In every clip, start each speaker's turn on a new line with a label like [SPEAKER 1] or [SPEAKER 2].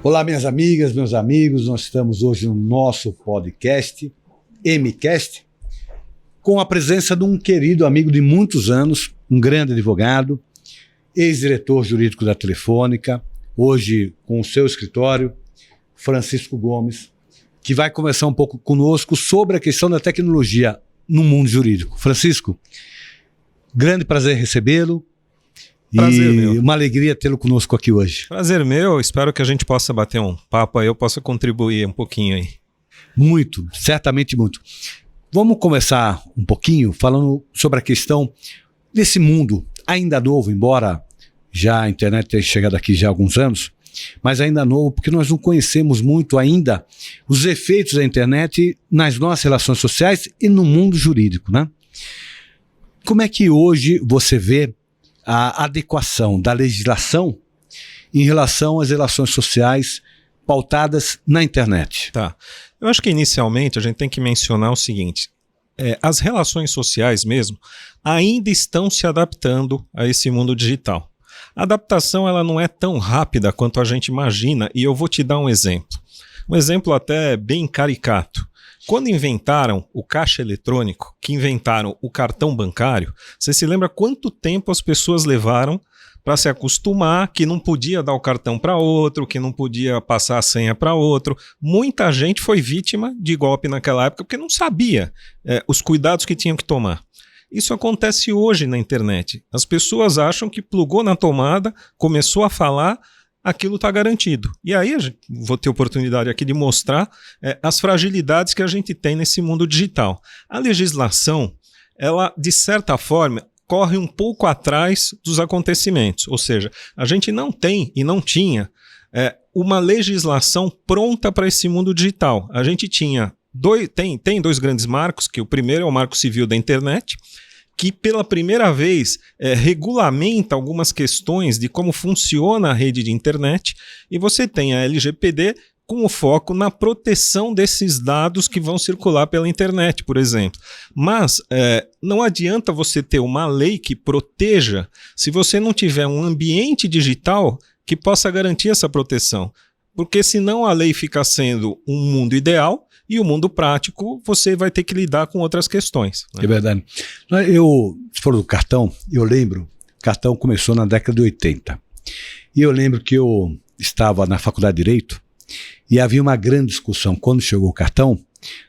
[SPEAKER 1] Olá, minhas amigas, meus amigos, nós estamos hoje no nosso podcast, MCast, com a presença de um querido amigo de muitos anos, um grande advogado, ex-diretor jurídico da Telefônica, hoje com o seu escritório, Francisco Gomes, que vai conversar um pouco conosco sobre a questão da tecnologia no mundo jurídico. Francisco, grande prazer recebê-lo.
[SPEAKER 2] Prazer meu.
[SPEAKER 1] Uma alegria tê-lo conosco aqui hoje.
[SPEAKER 2] Prazer meu, espero que a gente possa bater um papo aí, eu possa contribuir um pouquinho aí.
[SPEAKER 1] Muito, certamente muito. Vamos começar um pouquinho falando sobre a questão desse mundo ainda novo, embora já a internet tenha chegado aqui já há alguns anos, mas ainda novo porque nós não conhecemos muito ainda os efeitos da internet nas nossas relações sociais e no mundo jurídico, né? Como é que hoje você vê a adequação da legislação em relação às relações sociais pautadas na internet?
[SPEAKER 2] Tá. Eu acho que inicialmente a gente tem que mencionar o seguinte, as relações sociais mesmo ainda estão se adaptando a esse mundo digital. A adaptação ela não é tão rápida quanto a gente imagina e eu vou te dar um exemplo. Um exemplo até bem caricato. Quando inventaram o caixa eletrônico, que inventaram o cartão bancário, você se lembra quanto tempo as pessoas levaram para se acostumar que não podia dar o cartão para outro, que não podia passar a senha para outro? Muita gente foi vítima de golpe naquela época porque não sabia os cuidados que tinham que tomar. Isso acontece hoje na internet. As pessoas acham que plugou na tomada, começou a falar, aquilo está garantido. E aí vou ter oportunidade aqui de mostrar as fragilidades que a gente tem nesse mundo digital. A legislação, ela de certa forma corre um pouco atrás dos acontecimentos. Ou seja, a gente não tem e não tinha uma legislação pronta para esse mundo digital. A gente tinha tem dois grandes marcos, que o primeiro é o Marco Civil da Internet, que pela primeira vez regulamenta algumas questões de como funciona a rede de internet, e você tem a LGPD com o foco na proteção desses dados que vão circular pela internet, por exemplo. Mas não adianta você ter uma lei que proteja se você não tiver um ambiente digital que possa garantir essa proteção, porque senão a lei fica sendo um mundo ideal e o mundo prático você vai ter que lidar com outras questões, né?
[SPEAKER 1] É verdade. Se for do cartão, eu lembro, o cartão começou na década de 80. E eu lembro que eu estava na faculdade de Direito e havia uma grande discussão quando chegou o cartão,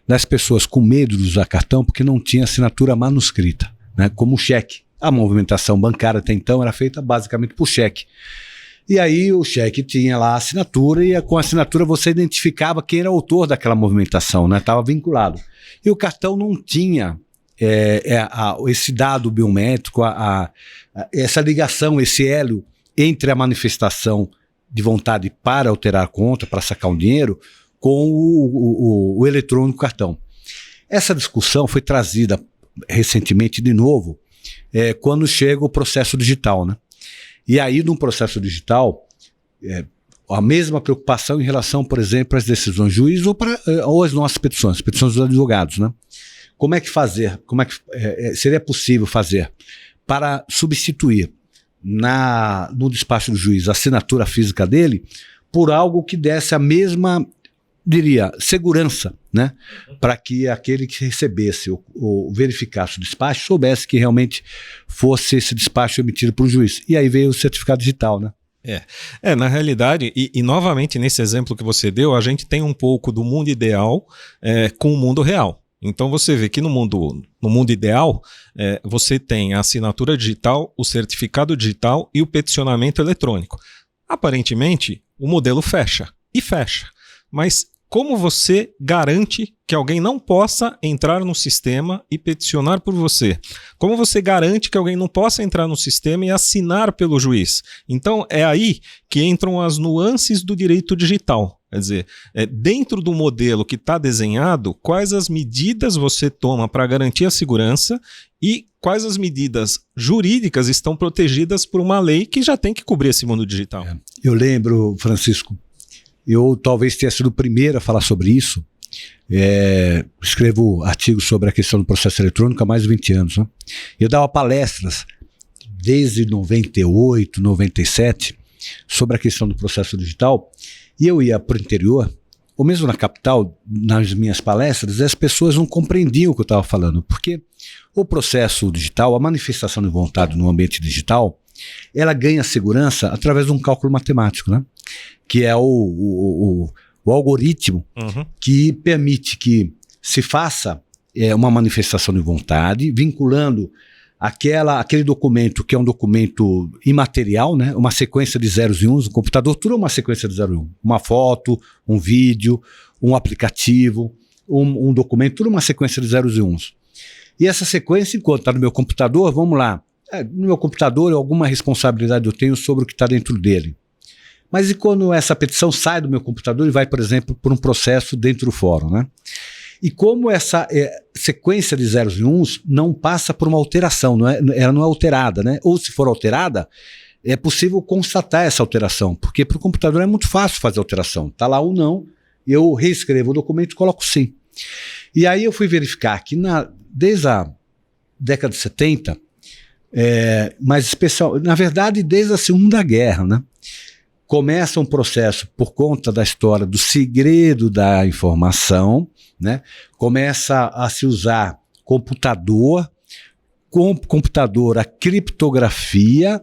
[SPEAKER 1] das pessoas com medo de usar cartão porque não tinha assinatura manuscrita, né, como o cheque. A movimentação bancária até então era feita basicamente por cheque. E aí o cheque tinha lá a assinatura e com a assinatura você identificava quem era o autor daquela movimentação, né? Estava vinculado. E o cartão não tinha esse dado biométrico, essa ligação, esse elo entre a manifestação de vontade para alterar a conta, para sacar um dinheiro, com o eletrônico cartão. Essa discussão foi trazida recentemente de novo quando chega o processo digital, né? E aí, no processo digital, a mesma preocupação em relação, por exemplo, às decisões de juiz ou às nossas petições dos advogados, né? Como é que fazer, seria possível fazer para substituir no despacho do juiz a assinatura física dele por algo que desse a mesma, diria, segurança, né? Para que aquele que recebesse ou verificasse o despacho soubesse que realmente fosse esse despacho emitido por um juiz. E aí veio o certificado digital, né?
[SPEAKER 2] Na realidade, e novamente nesse exemplo que você deu, a gente tem um pouco do mundo ideal com o mundo real. Então você vê que no mundo ideal, você tem a assinatura digital, o certificado digital e o peticionamento eletrônico. Aparentemente, o modelo fecha, mas como você garante que alguém não possa entrar no sistema e peticionar por você? Como você garante que alguém não possa entrar no sistema e assinar pelo juiz? Então é aí que entram as nuances do direito digital. Quer dizer, dentro do modelo que está desenhado, quais as medidas você toma para garantir a segurança e quais as medidas jurídicas estão protegidas por uma lei que já tem que cobrir esse mundo digital.
[SPEAKER 1] Eu lembro, Francisco, eu talvez tenha sido o primeiro a falar sobre isso. Escrevo artigos sobre a questão do processo eletrônico há mais de 20 anos, né? Eu dava palestras desde 98, 97 sobre a questão do processo digital E eu ia para o interior, ou mesmo na capital, nas minhas palestras, as pessoas não compreendiam o que eu estava falando, porque o processo digital, a manifestação de vontade no ambiente digital, ela ganha segurança através de um cálculo matemático, né? Que é o algoritmo que permite que se faça uma manifestação de vontade, vinculando aquele documento que é um documento imaterial, né? Uma sequência de zeros e uns, o computador tudo é uma sequência de 0 e 1, uma foto, um vídeo, um aplicativo, um documento, tudo uma sequência de zeros e uns. E essa sequência, enquanto está no meu computador, vamos lá, no meu computador alguma responsabilidade eu tenho sobre o que está dentro dele. Mas e quando essa petição sai do meu computador e vai, por exemplo, por um processo dentro do fórum, né? E como essa sequência de zeros e uns não passa por uma alteração, ela não é alterada, né? Ou se for alterada, é possível constatar essa alteração, porque para o computador é muito fácil fazer alteração. Está lá ou não, eu reescrevo o documento e coloco sim. E aí eu fui verificar que desde a década de 70, mas na verdade desde a Segunda Guerra, né? Começa um processo por conta da história do segredo da informação, né? Começa a se usar computador, a criptografia.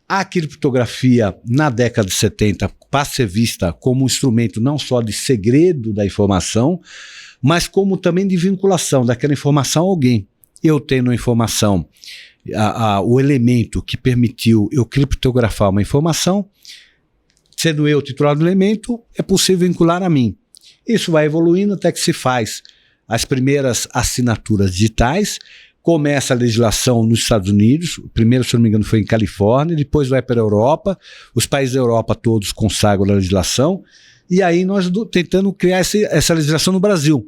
[SPEAKER 1] A criptografia, na década de 70, passa a ser vista como um instrumento não só de segredo da informação, mas como também de vinculação daquela informação a alguém. Eu tenho a informação, o elemento que permitiu eu criptografar uma informação, sendo eu o titular do elemento, é possível vincular a mim. Isso vai evoluindo até que se faz as primeiras assinaturas digitais, começa a legislação nos Estados Unidos, o primeiro, se não me engano, foi em Califórnia, depois vai para a Europa, os países da Europa todos consagram a legislação, e aí nós tentando criar essa legislação no Brasil.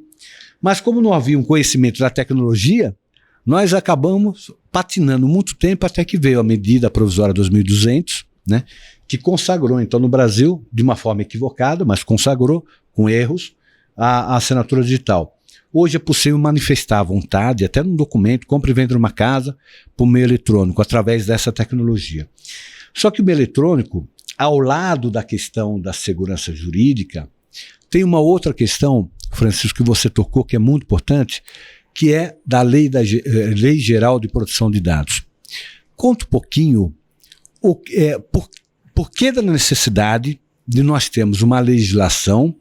[SPEAKER 1] Mas como não havia um conhecimento da tecnologia, nós acabamos patinando muito tempo até que veio a medida provisória 2200, né, que consagrou, então, no Brasil, de uma forma equivocada, mas consagrou, com erros, a assinatura digital. Hoje é possível manifestar a vontade, até num documento, compra e venda numa casa, por meio eletrônico, através dessa tecnologia. Só que o meio eletrônico, ao lado da questão da segurança jurídica, tem uma outra questão, Francisco, que você tocou, que é muito importante, que é da Lei Geral de Proteção de Dados. Conta um pouquinho por que da necessidade de nós termos uma legislação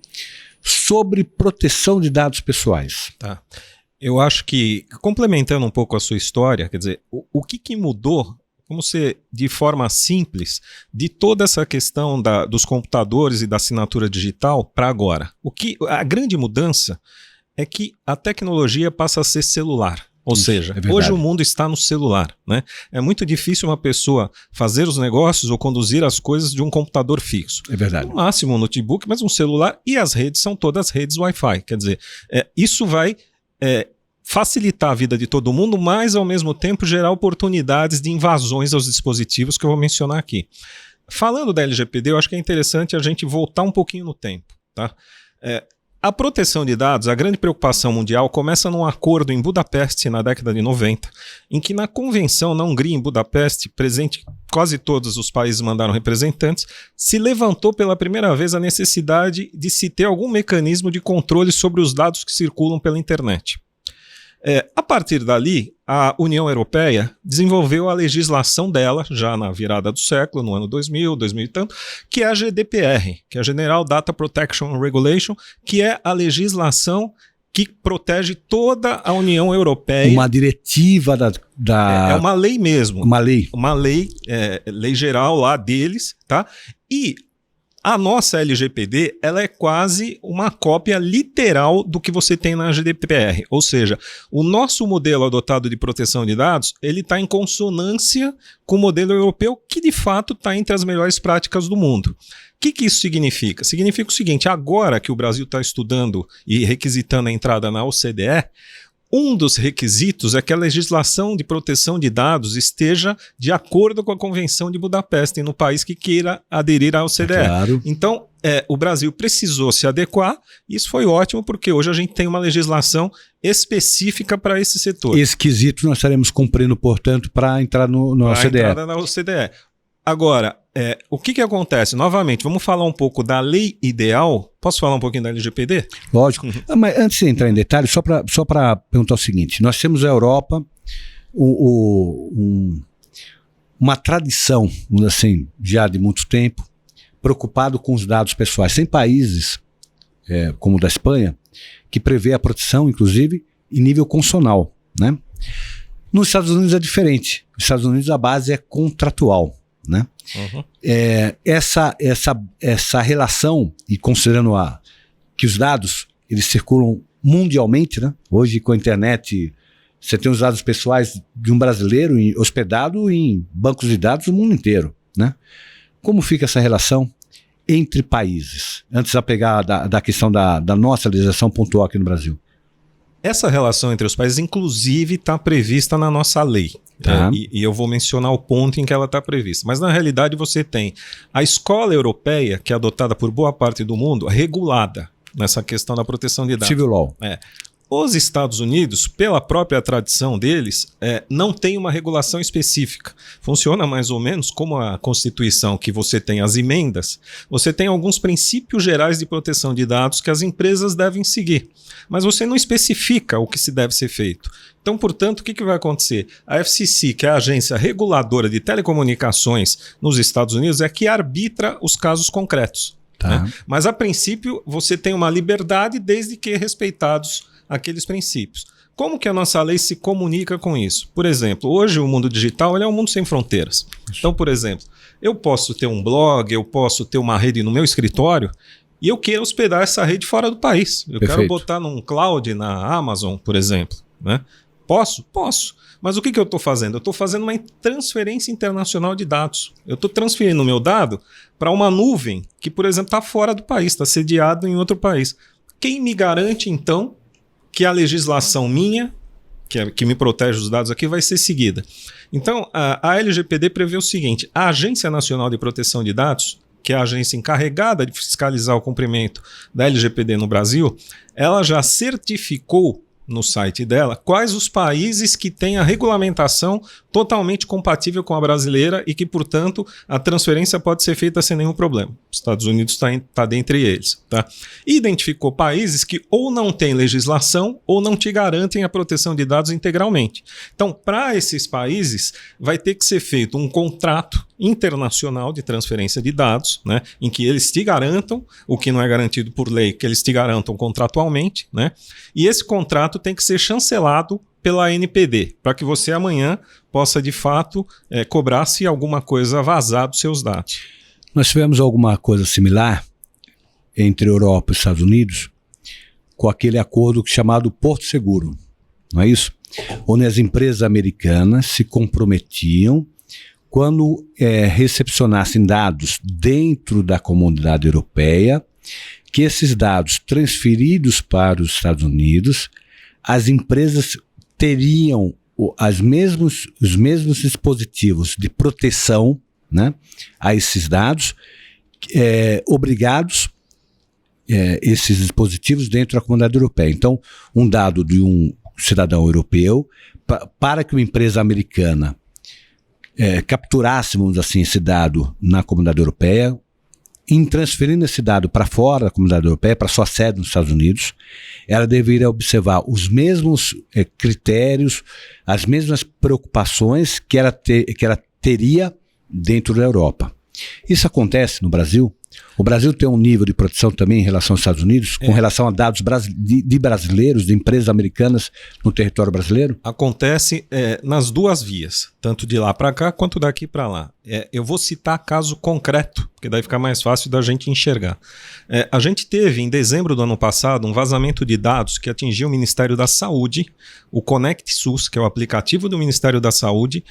[SPEAKER 1] sobre proteção de dados pessoais.
[SPEAKER 2] Tá. Eu acho que, complementando um pouco a sua história, quer dizer, o que mudou, como ser de forma simples, de toda essa questão dos computadores e da assinatura digital para agora? A grande mudança é que a tecnologia passa a ser celular. Ou seja, hoje o mundo está no celular, né? É muito difícil uma pessoa fazer os negócios ou conduzir as coisas de um computador fixo.
[SPEAKER 1] É verdade.
[SPEAKER 2] No máximo um notebook, mas um celular, e as redes são todas redes Wi-Fi. Quer dizer, isso vai facilitar a vida de todo mundo, mas ao mesmo tempo gerar oportunidades de invasões aos dispositivos que eu vou mencionar aqui. Falando da LGPD, eu acho que é interessante a gente voltar um pouquinho no tempo, tá? A proteção de dados, a grande preocupação mundial, começa num acordo em Budapeste na década de 90, em que na convenção na Hungria, em Budapeste, presente quase todos os países mandaram representantes, se levantou pela primeira vez a necessidade de se ter algum mecanismo de controle sobre os dados que circulam pela internet. A partir dali, a União Europeia desenvolveu a legislação dela, já na virada do século, no ano 2000, 2000 e tanto, que é a GDPR, que é a General Data Protection Regulation, que é a legislação que protege toda a União Europeia.
[SPEAKER 1] Uma diretiva
[SPEAKER 2] É uma lei mesmo.
[SPEAKER 1] Uma lei.
[SPEAKER 2] Uma lei, lei geral lá deles, tá? E a nossa LGPD, ela é quase uma cópia literal do que você tem na GDPR. Ou seja, o nosso modelo adotado de proteção de dados, ele está em consonância com o modelo europeu, que de fato está entre as melhores práticas do mundo. O que isso significa? Significa o seguinte: agora que o Brasil está estudando e requisitando a entrada na OCDE, um dos requisitos é que a legislação de proteção de dados esteja de acordo com a Convenção de Budapeste no país que queira aderir à OCDE.
[SPEAKER 1] Claro.
[SPEAKER 2] Então, o Brasil precisou se adequar, e isso foi ótimo, porque hoje a gente tem uma legislação específica para esse setor.
[SPEAKER 1] Esse quesito nós estaremos cumprindo, portanto, para entrar na OCDE.
[SPEAKER 2] Entrada na OCDE. Agora, o que acontece? Novamente, vamos falar um pouco da lei ideal. Posso falar um pouquinho da LGPD?
[SPEAKER 1] Lógico. Mas antes de entrar em detalhes, só para perguntar o seguinte: nós temos a Europa uma tradição, vamos dizer assim, já de muito tempo, preocupado com os dados pessoais. Tem países, como o da Espanha, que prevê a proteção, inclusive, em nível constitucional, né? Nos Estados Unidos é diferente. Nos Estados Unidos a base é contratual, né?
[SPEAKER 2] Uhum.
[SPEAKER 1] Essa relação, e considerando que os dados eles circulam mundialmente, né? Hoje com a internet você tem os dados pessoais de um brasileiro hospedado em bancos de dados do mundo inteiro, né? Como fica essa relação entre países? Antes de pegar da questão da nossa legislação pontual aqui no Brasil.
[SPEAKER 2] Essa relação entre os países, inclusive, está prevista na nossa lei.
[SPEAKER 1] Tá.
[SPEAKER 2] E eu vou mencionar o ponto em que ela está prevista. Mas, na realidade, você tem a escola europeia, que é adotada por boa parte do mundo, regulada nessa questão da proteção de dados.
[SPEAKER 1] Civil law.
[SPEAKER 2] Os Estados Unidos, pela própria tradição deles, não tem uma regulação específica. Funciona mais ou menos como a Constituição, que você tem as emendas, você tem alguns princípios gerais de proteção de dados que as empresas devem seguir. Mas você não especifica o que se deve ser feito. Então, portanto, o que vai acontecer? A FCC, que é a agência reguladora de telecomunicações nos Estados Unidos, é que arbitra os casos concretos.
[SPEAKER 1] Tá.
[SPEAKER 2] Né? Mas, a princípio, você tem uma liberdade desde que respeitados aqueles princípios. Como que a nossa lei se comunica com isso? Por exemplo, hoje o mundo digital ele é um mundo sem fronteiras. Então, por exemplo, eu posso ter um blog, eu posso ter uma rede no meu escritório e eu quero hospedar essa rede fora do país. Eu quero botar num cloud na Amazon, por exemplo. Né? Posso? Posso. Mas o que eu estou fazendo? Eu estou fazendo uma transferência internacional de dados. Eu estou transferindo o meu dado para uma nuvem que, por exemplo, está fora do país, está sediado em outro país. Quem me garante, então, que a legislação minha, que me protege os dados aqui, vai ser seguida? Então, a LGPD prevê o seguinte: a Agência Nacional de Proteção de Dados, que é a agência encarregada de fiscalizar o cumprimento da LGPD no Brasil, ela já certificou no site dela quais os países que têm a regulamentação totalmente compatível com a brasileira e que, portanto, a transferência pode ser feita sem nenhum problema. Os Estados Unidos está dentre eles. Tá? Identificou países que ou não têm legislação ou não te garantem a proteção de dados integralmente. Então, para esses países, vai ter que ser feito um contrato internacional de transferência de dados, né, em que eles te garantam, o que não é garantido por lei, que eles te garantam contratualmente, né, e esse contrato tem que ser chancelado pela ANPD, para que você amanhã possa, de fato, cobrar se alguma coisa vazar dos seus dados.
[SPEAKER 1] Nós tivemos alguma coisa similar entre Europa e Estados Unidos com aquele acordo chamado Porto Seguro, não é isso? Onde as empresas americanas se comprometiam quando recepcionassem dados dentro da comunidade europeia, que esses dados transferidos para os Estados Unidos, as empresas teriam os mesmos dispositivos de proteção, né, a esses dados, obrigados esses dispositivos dentro da comunidade europeia. Então, um dado de um cidadão europeu, para que uma empresa americana capturássemos assim esse dado na comunidade europeia, em transferindo esse dado para fora da comunidade europeia, para sua sede nos Estados Unidos, ela deveria observar os mesmos critérios, as mesmas preocupações que ela teria dentro da Europa. Isso acontece no Brasil? O Brasil tem um nível de proteção também em relação aos Estados Unidos, com relação a dados de brasileiros, de empresas americanas no território brasileiro?
[SPEAKER 2] Acontece nas duas vias, tanto de lá para cá quanto daqui para lá. Eu vou citar caso concreto, porque daí fica mais fácil da gente enxergar. A gente teve, em dezembro do ano passado, um vazamento de dados que atingiu o Ministério da Saúde. O Conect SUS, que é o aplicativo do Ministério da Saúde,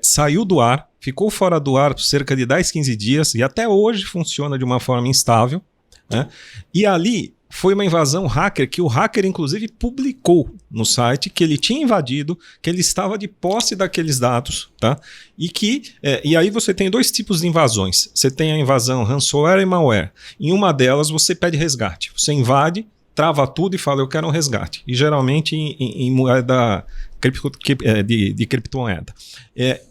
[SPEAKER 2] saiu do ar, ficou fora do ar por cerca de 10, 15 dias e até hoje funciona de uma forma instável, né? E ali foi uma invasão hacker que o hacker inclusive publicou no site que ele tinha invadido, que ele estava de posse daqueles dados, tá? E aí você tem dois tipos de invasões. Você tem a invasão ransomware e malware. Em uma delas você pede resgate. Você invade, trava tudo e fala, eu quero um resgate. E geralmente em moeda de criptomoeda.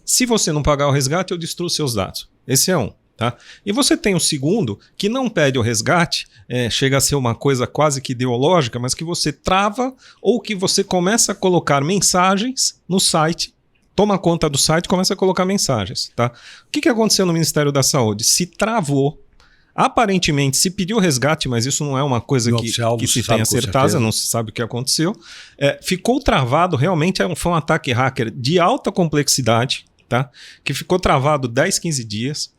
[SPEAKER 2] Se você não pagar o resgate, eu destruo seus dados. Esse é um. Tá? E você tem o segundo, que não pede o resgate, chega a ser uma coisa quase que ideológica, mas que você trava ou que você começa a colocar mensagens no site, toma conta do site e começa a colocar mensagens. Tá? O que aconteceu no Ministério da Saúde? Se travou, aparentemente se pediu resgate, mas isso não é uma coisa que se tenha certeza, não se sabe o que aconteceu. Ficou travado, realmente foi um ataque hacker de alta complexidade, tá? Que ficou travado 10, 15 dias.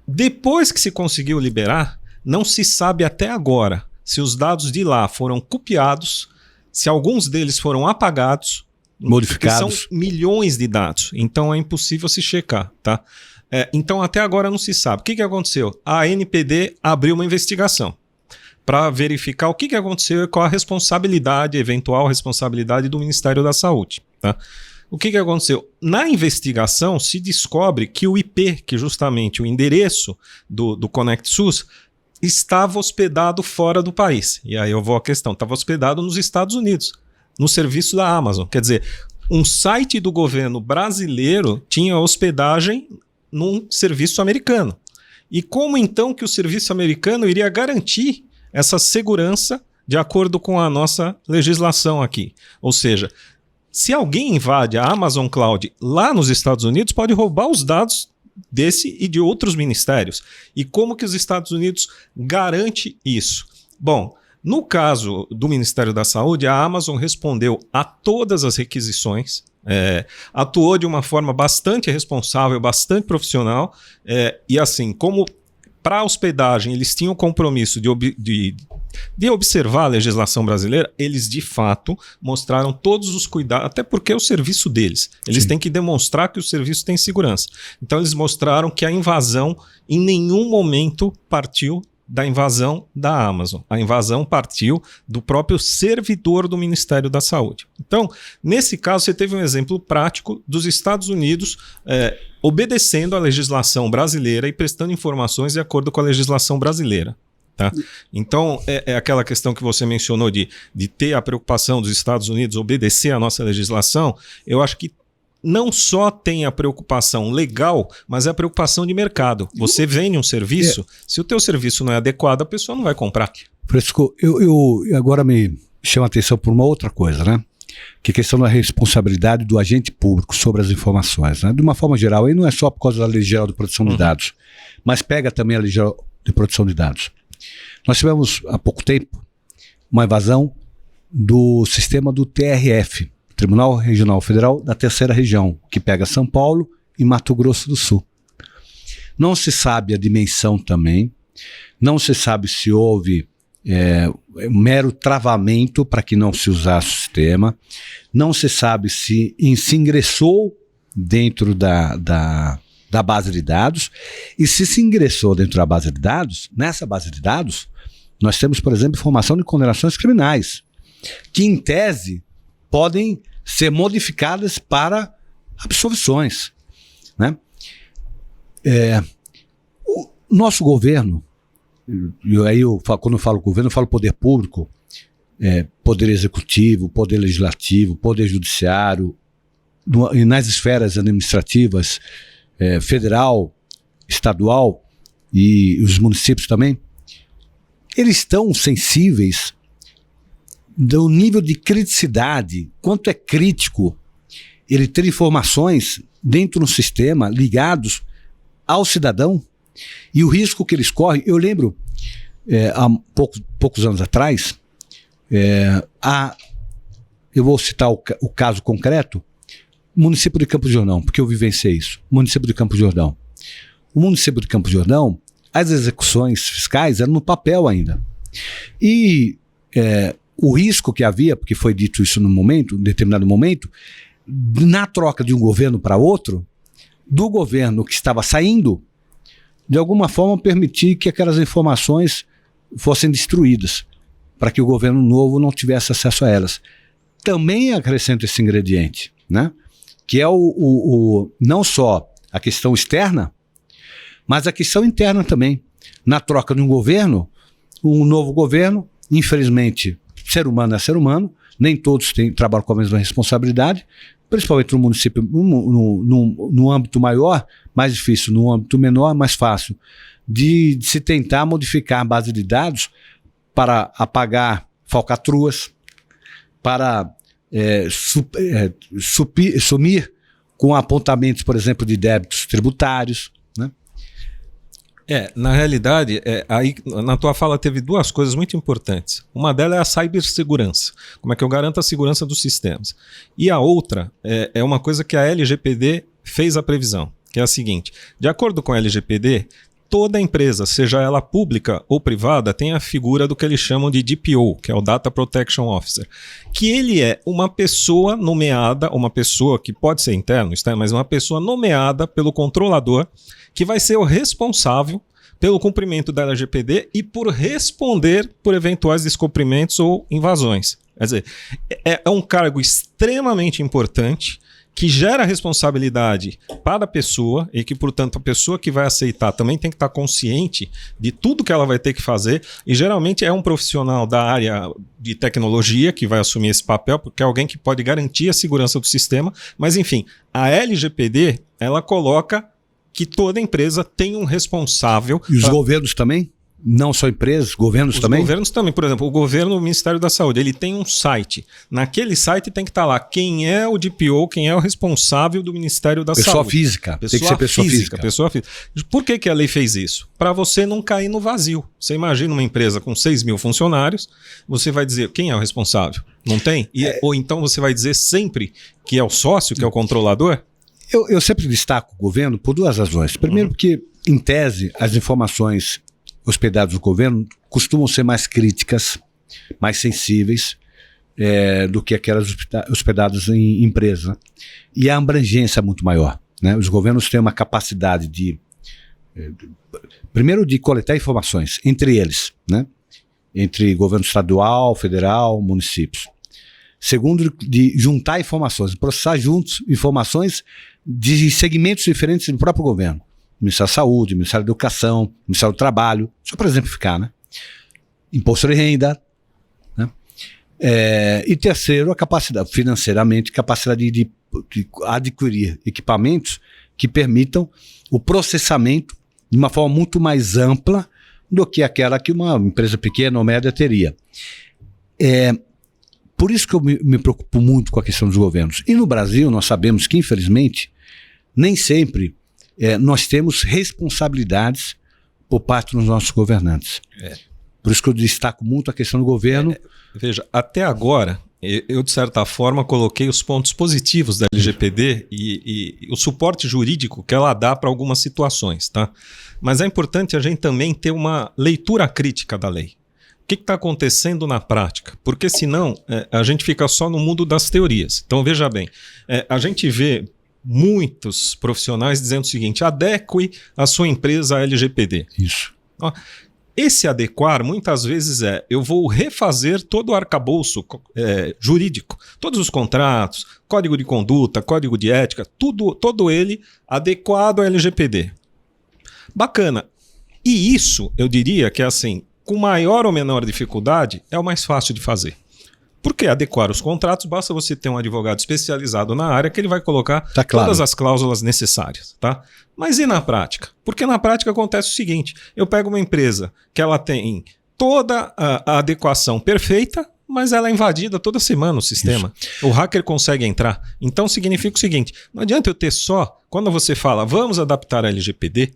[SPEAKER 2] Depois que se conseguiu liberar, não se sabe até agora se os dados de lá foram copiados, se alguns deles foram apagados,
[SPEAKER 1] modificados.
[SPEAKER 2] São milhões de dados, então é impossível se checar, tá? Então até agora não se sabe. O que aconteceu? A ANPD abriu uma investigação para verificar o que aconteceu e qual a responsabilidade, eventual responsabilidade do Ministério da Saúde, tá? O que aconteceu? Na investigação se descobre que o IP, que justamente o endereço do Connect SUS, estava hospedado fora do país. E aí eu vou à questão, estava hospedado nos Estados Unidos, no serviço da Amazon. Quer dizer, um site do governo brasileiro tinha hospedagem num serviço americano. E como então que o serviço americano iria garantir essa segurança de acordo com a nossa legislação aqui? Ou seja, se alguém invade a Amazon Cloud lá nos Estados Unidos, pode roubar os dados desse e de outros ministérios. E como que os Estados Unidos garante isso? Bom, no caso do Ministério da Saúde, a Amazon respondeu a todas as requisições, atuou de uma forma bastante responsável, bastante profissional, e assim, como para a hospedagem eles tinham o compromisso de observar a legislação brasileira, eles de fato mostraram todos os cuidados, até porque é o serviço deles. Eles têm que demonstrar que o serviço tem segurança. Então eles mostraram que a invasão em nenhum momento partiu da invasão da Amazon. A invasão partiu do próprio servidor do Ministério da Saúde. Então, nesse caso, você teve um exemplo prático dos Estados Unidos obedecendo à legislação brasileira e prestando informações de acordo com a legislação brasileira. Tá? Então, é aquela questão que você mencionou de ter a preocupação dos Estados Unidos obedecer à nossa legislação. Eu acho que não só tem a preocupação legal, mas é a preocupação de mercado. Você vende um serviço, se o teu serviço não é adequado, a pessoa não vai comprar.
[SPEAKER 1] Francisco, eu agora me chamo a atenção por uma outra coisa, né? Que é a questão da responsabilidade do agente público sobre as informações, né? De uma forma geral, e não é só por causa da Lei Geral de Proteção de Dados, mas pega também a Lei Geral de Proteção de Dados. Nós tivemos, há pouco tempo, uma invasão do sistema do TRF, Tribunal Regional Federal da Terceira Região, que pega São Paulo e Mato Grosso do Sul. Não se sabe a dimensão também, não se sabe se houve mero travamento para que não se usasse o sistema, não se sabe se ingressou dentro da base de dados, e se ingressou dentro da base de dados, nessa base de dados, nós temos, por exemplo, informação de condenações criminais, que em tese podem ser modificadas para absolvições, né? O nosso governo, e aí quando eu falo governo, eu falo poder público, poder executivo, poder legislativo, poder judiciário, e nas esferas administrativas, federal, estadual e os municípios também, eles estão sensíveis do nível de criticidade, quanto é crítico ele ter informações dentro do sistema ligados ao cidadão e o risco que eles correm. Eu lembro, há poucos anos atrás, eu vou citar o caso concreto, município de Campos do Jordão, porque eu vivenciei isso, município de Campos do Jordão. O município de Campos do Jordão, as execuções fiscais eram no papel ainda. E o risco que havia, porque foi dito isso em determinado momento, na troca de um governo para outro, do governo que estava saindo, de alguma forma permitir que aquelas informações fossem destruídas, para que o governo novo não tivesse acesso a elas. Também acrescento esse ingrediente, né? Que é não só a questão externa, mas a questão interna também. Na troca de um governo, um novo governo Infelizmente, ser humano é ser humano, nem todos trabalham com a mesma responsabilidade, principalmente no município, no âmbito maior, mais difícil, no âmbito menor, mais fácil, de se tentar modificar a base de dados para apagar falcatruas, para sumir com apontamentos, por exemplo, de débitos tributários, né?
[SPEAKER 2] Na realidade, aí na tua fala teve duas coisas muito importantes. Uma delas é a cibersegurança, como é que eu garanto a segurança dos sistemas. E a outra é uma coisa que a LGPD fez a previsão, que é a seguinte: de acordo com a LGPD, toda empresa, seja ela pública ou privada, tem a figura do que eles chamam de DPO, que é o Data Protection Officer, que ele é uma pessoa nomeada, uma pessoa que pode ser interno, mas uma pessoa nomeada pelo controlador, que vai ser o responsável pelo cumprimento da LGPD e por responder por eventuais descumprimentos ou invasões. Quer dizer, é um cargo extremamente importante, que gera responsabilidade para a pessoa e que, portanto, a pessoa que vai aceitar também tem que estar consciente de tudo que ela vai ter que fazer, e geralmente é um profissional da área de tecnologia que vai assumir esse papel, porque é alguém que pode garantir a segurança do sistema, mas enfim, a LGPD, ela coloca que toda empresa tem um responsável.
[SPEAKER 1] E os governos também? Não só empresas, governos também?
[SPEAKER 2] Os governos também. Por exemplo, o governo, o Ministério da Saúde, ele tem um site. Naquele site tem que estar lá quem é o DPO, quem é o responsável do Ministério da
[SPEAKER 1] Pessoa
[SPEAKER 2] Saúde.
[SPEAKER 1] Física. Tem que ser pessoa física.
[SPEAKER 2] Pessoa física. Por que a lei fez isso? Para você não cair no vazio. Você imagina uma empresa com 6 mil funcionários, você vai dizer quem é o responsável? Não tem? Ou então você vai dizer sempre que é o sócio, que é o controlador?
[SPEAKER 1] Eu sempre destaco o governo por duas razões. Primeiro, porque, em tese, as informações hospedadas no governo costumam ser mais críticas, mais sensíveis do que aquelas hospedadas em empresa. E a abrangência é muito maior, né? Os governos têm uma capacidade primeiro, de coletar informações entre eles, né? Entre governo estadual, federal, municípios. Segundo, de juntar informações, processar juntos informações de segmentos diferentes do próprio governo. Ministério da Saúde, Ministério da Educação, Ministério do Trabalho, só para exemplificar, né? Imposto de renda, né? E terceiro, a capacidade, financeiramente, capacidade de adquirir equipamentos que permitam o processamento de uma forma muito mais ampla do que aquela que uma empresa pequena ou média teria. Por isso que eu me preocupo muito com a questão dos governos. E no Brasil, nós sabemos que, infelizmente, nem sempre nós temos responsabilidades por parte dos nossos governantes. Por isso que eu destaco muito a questão do governo.
[SPEAKER 2] Veja, até agora, eu de certa forma coloquei os pontos positivos da LGPD e o suporte jurídico que ela dá para algumas situações, tá? Mas é importante a gente também ter uma leitura crítica da lei. O que está acontecendo na prática? Porque senão a gente fica só no mundo das teorias. Então veja bem, a gente vê muitos profissionais dizendo o seguinte: adeque a sua empresa à LGPD.
[SPEAKER 1] Isso.
[SPEAKER 2] Esse adequar muitas vezes eu vou refazer todo o arcabouço jurídico, todos os contratos, código de conduta, código de ética, todo ele adequado à LGPD. Bacana. E isso, eu diria que assim, com maior ou menor dificuldade, é o mais fácil de fazer. Porque adequar os contratos, basta você ter um advogado especializado na área que ele vai colocar todas as cláusulas necessárias, tá? Mas e na prática? Porque na prática acontece o seguinte: eu pego uma empresa que ela tem toda a adequação perfeita, mas ela é invadida toda semana o sistema. Isso. O hacker consegue entrar. Então significa o seguinte: não adianta eu ter só, quando você fala vamos adaptar a LGPD,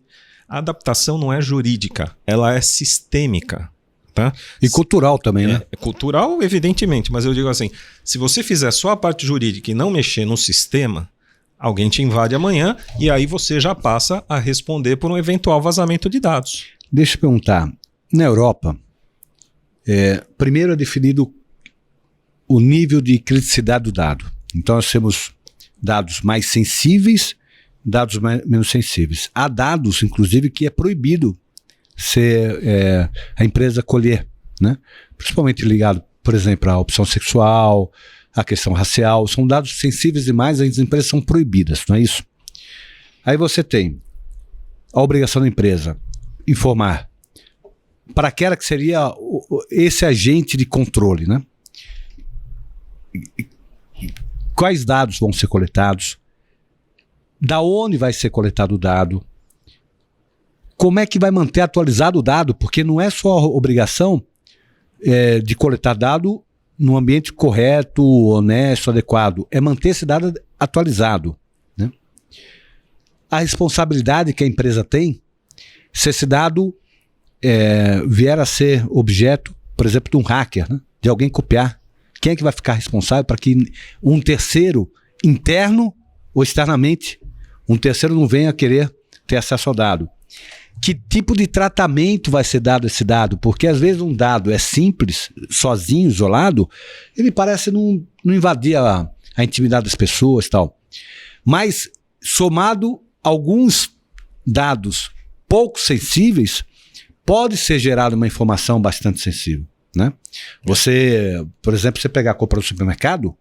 [SPEAKER 2] a adaptação não é jurídica, ela é sistêmica. Tá?
[SPEAKER 1] E cultural também, né?
[SPEAKER 2] Cultural, evidentemente, mas eu digo assim, se você fizer só a parte jurídica e não mexer no sistema, alguém te invade amanhã e aí você já passa a responder por um eventual vazamento de dados.
[SPEAKER 1] Deixa eu perguntar, na Europa, primeiro é definido o nível de criticidade do dado. Então nós temos dados mais sensíveis, dados menos sensíveis. Há dados, inclusive, que é proibido a empresa colher, né? Principalmente ligado, por exemplo, à opção sexual, à questão racial. São dados sensíveis demais, as empresas são proibidas, não é isso? Aí você tem a obrigação da empresa informar para aquela que seria esse agente de controle, né? Quais dados vão ser coletados? Da onde vai ser coletado o dado? Como é que vai manter atualizado o dado? Porque não é só a obrigação de coletar dado no ambiente correto, honesto, adequado. É manter esse dado atualizado, né? A responsabilidade que a empresa tem, se esse dado vier a ser objeto, por exemplo, de um hacker, né? De alguém copiar. Quem é que vai ficar responsável para que um terceiro, interno ou externamente, um terceiro não venha querer ter acesso ao dado? Que tipo de tratamento vai ser dado a esse dado? Porque às vezes um dado é simples, sozinho, isolado, ele parece não invadir a intimidade das pessoas e tal. Mas somado a alguns dados pouco sensíveis, pode ser gerada uma informação bastante sensível, né? Você, por exemplo, você pegar a compra no supermercado,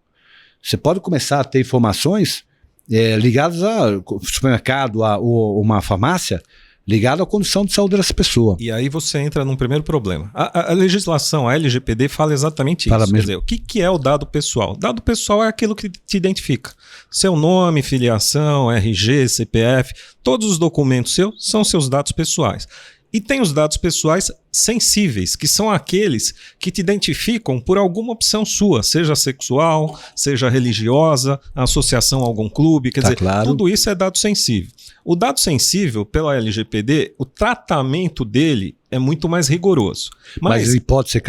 [SPEAKER 1] você pode começar a ter informações ligadas ao supermercado ou uma farmácia, ligado à condição de saúde dessa pessoa.
[SPEAKER 2] E aí você entra num primeiro problema. A legislação, a LGPD, fala exatamente isso. Quer dizer, o que é o dado pessoal? Dado pessoal é aquilo que te identifica. Seu nome, filiação, RG, CPF, todos os documentos seus são seus dados pessoais. E tem os dados pessoais sensíveis, que são aqueles que te identificam por alguma opção sua, seja sexual, seja religiosa, associação a algum clube, quer dizer, claro. Tudo isso é dado sensível. O dado sensível, pela LGPD, o tratamento dele é muito mais rigoroso. Mas
[SPEAKER 1] ele pode ser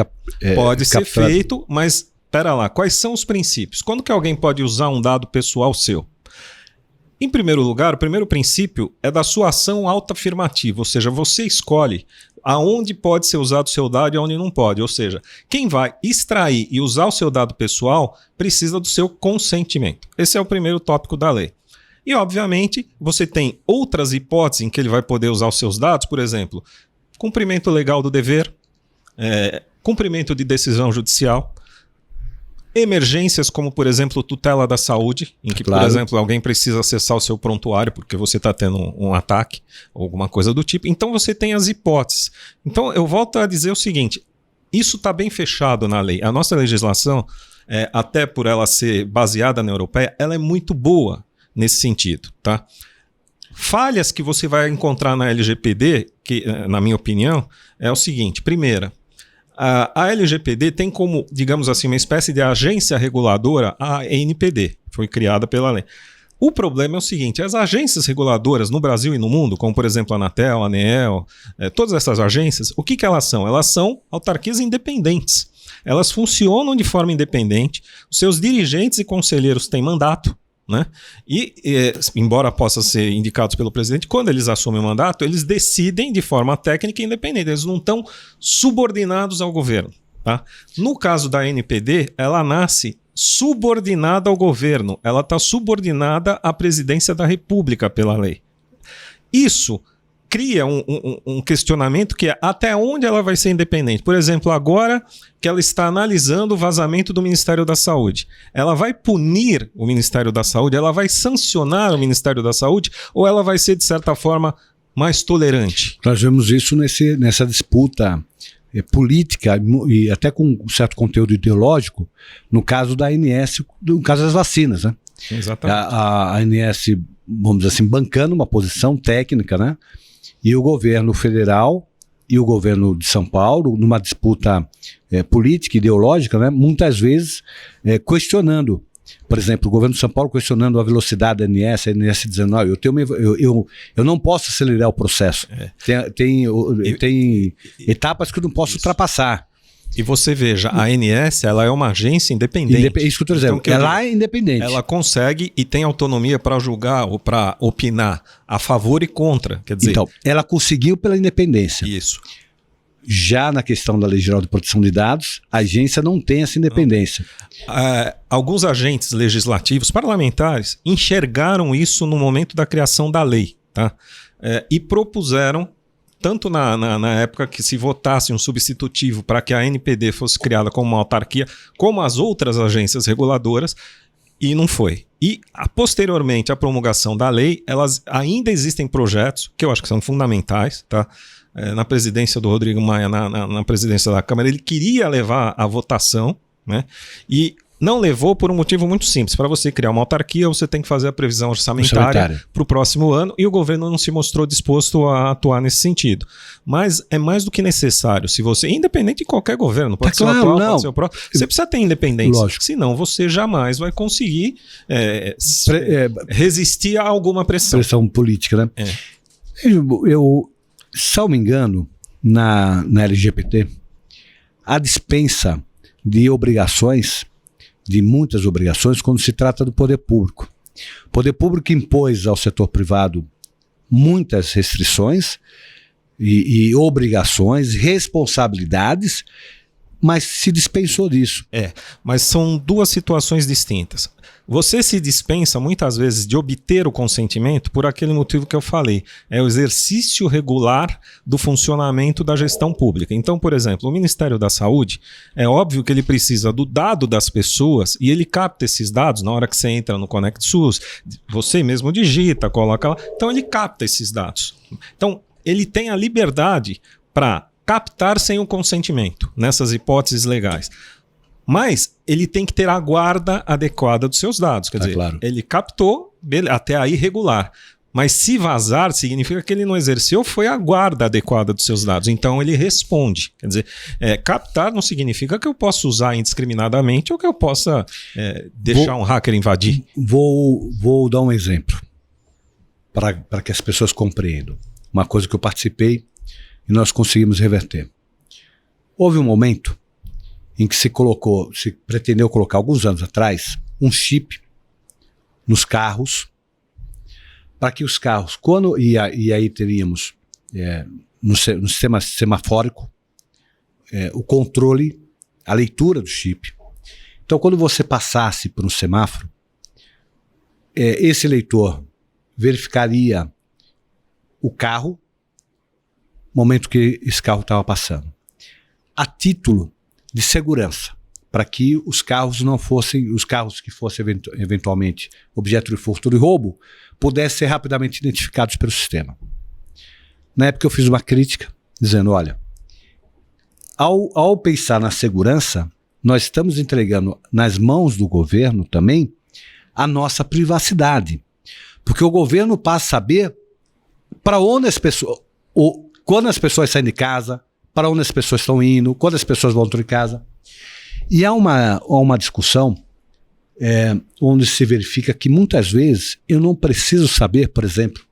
[SPEAKER 2] pode ser feito, mas espera lá, quais são os princípios? Quando que alguém pode usar um dado pessoal seu? Em primeiro lugar, o primeiro princípio é da sua ação autoafirmativa, ou seja, você escolhe aonde pode ser usado o seu dado e aonde não pode. Ou seja, quem vai extrair e usar o seu dado pessoal precisa do seu consentimento. Esse é o primeiro tópico da lei. E, obviamente, você tem outras hipóteses em que ele vai poder usar os seus dados, por exemplo, cumprimento legal do dever, cumprimento de decisão judicial, emergências como, por exemplo, tutela da saúde, em que, claro, por exemplo, alguém precisa acessar o seu prontuário porque você está tendo um ataque ou alguma coisa do tipo. Então você tem as hipóteses. Então eu volto a dizer o seguinte, isso está bem fechado na lei. A nossa legislação, até por ela ser baseada na europeia, ela é muito boa nesse sentido, tá? Falhas que você vai encontrar na LGPD, que na minha opinião, é o seguinte. Primeira, a LGPD tem como, digamos assim, uma espécie de agência reguladora a ANPD, foi criada pela lei. O problema é o seguinte, as agências reguladoras no Brasil e no mundo, como por exemplo a Anatel, a ANEEL, todas essas agências, o que elas são? Elas são autarquias independentes. Elas funcionam de forma independente, os seus dirigentes e conselheiros têm mandato, né? E, embora possam ser indicados pelo presidente, quando eles assumem o mandato, eles decidem de forma técnica e independente, eles não estão subordinados ao governo, tá? No caso da ANPD, ela nasce subordinada ao governo, ela está subordinada à presidência da República pela lei. Isso cria um questionamento que é até onde ela vai ser independente. Por exemplo, agora que ela está analisando o vazamento do Ministério da Saúde, ela vai punir o Ministério da Saúde, ela vai sancionar o Ministério da Saúde ou ela vai ser, de certa forma, mais tolerante?
[SPEAKER 1] Nós vemos isso nessa disputa política e até com um certo conteúdo ideológico, no caso da ANS, no caso das vacinas, né?
[SPEAKER 2] Exatamente.
[SPEAKER 1] A ANS, vamos dizer assim, bancando uma posição técnica, né? E o governo federal e o governo de São Paulo, numa disputa política, ideológica, né, muitas vezes questionando. Por exemplo, o governo de São Paulo questionando a velocidade da ANS, a ANS dizendo, não, eu não posso acelerar o processo. Tem etapas que eu não posso ultrapassar.
[SPEAKER 2] E você veja, a ANS, ela é uma agência independente.
[SPEAKER 1] Isso que eu estou dizendo, então, ela é independente.
[SPEAKER 2] Ela consegue e tem autonomia para julgar ou para opinar a favor e contra. Quer dizer,
[SPEAKER 1] então, ela conseguiu pela independência.
[SPEAKER 2] Isso.
[SPEAKER 1] Já na questão da Lei Geral de Proteção de Dados, a agência não tem essa independência.
[SPEAKER 2] Alguns agentes legislativos, parlamentares, enxergaram isso no momento da criação da lei, tá? E propuseram, tanto na época que se votasse um substitutivo para que a ANPD fosse criada como uma autarquia, como as outras agências reguladoras, E não foi. E, posteriormente à promulgação da lei, ainda existem projetos que eu acho que são fundamentais, tá? Na presidência do Rodrigo Maia, na presidência da Câmara, ele queria levar a votação, né? E não levou por um motivo muito simples. Para você criar uma autarquia, você tem que fazer a previsão orçamentária para o próximo ano, e o governo não se mostrou disposto a atuar nesse sentido. Mas é mais do que necessário. Se você, independente de qualquer governo, pode ser o atual, pode ser o próximo, você precisa ter independência.
[SPEAKER 1] Lógico.
[SPEAKER 2] Senão você jamais vai conseguir resistir a alguma pressão.
[SPEAKER 1] Pressão política, né? Eu salvo engano, na LGPT, a dispensa de obrigações, de muitas obrigações, quando se trata do poder público. O poder público impôs ao setor privado muitas restrições e obrigações, responsabilidades, mas se dispensou disso.
[SPEAKER 2] Mas são duas situações distintas. Você se dispensa muitas vezes de obter o consentimento por aquele motivo que eu falei. É o exercício regular do funcionamento da gestão pública. Então, por exemplo, o Ministério da Saúde, é óbvio que ele precisa do dado das pessoas e ele capta esses dados na hora que você entra no Conect SUS, você mesmo digita, coloca lá. Então ele capta esses dados. Então ele tem a liberdade para captar sem o consentimento, nessas hipóteses legais. Mas ele tem que ter a guarda adequada dos seus dados. Quer dizer,
[SPEAKER 1] claro.
[SPEAKER 2] Ele captou, até aí regular. Mas se vazar, significa que ele não exerceu, foi a guarda adequada dos seus dados. Então ele responde. Quer dizer, captar não significa que eu possa usar indiscriminadamente ou que eu possa deixar um hacker invadir.
[SPEAKER 1] Vou dar um exemplo para que as pessoas compreendam. Uma coisa que eu participei e nós conseguimos reverter. Houve um momento em que se pretendeu colocar, alguns anos atrás, um chip nos carros, para que os carros, e aí teríamos no sistema semafórico, o controle, a leitura do chip. Então, quando você passasse por um semáforo, esse leitor verificaria o carro, no momento que esse carro estava passando, a título de segurança, para que os carros que fossem eventualmente objeto de furto e roubo, pudessem ser rapidamente identificados pelo sistema. Na época eu fiz uma crítica, dizendo, olha, ao pensar na segurança, nós estamos entregando nas mãos do governo também a nossa privacidade, porque o governo passa a saber para onde as pessoas, quando as pessoas saem de casa, para onde as pessoas estão indo, quando as pessoas voltam de casa. E há uma discussão onde se verifica que muitas vezes eu não preciso saber, por exemplo,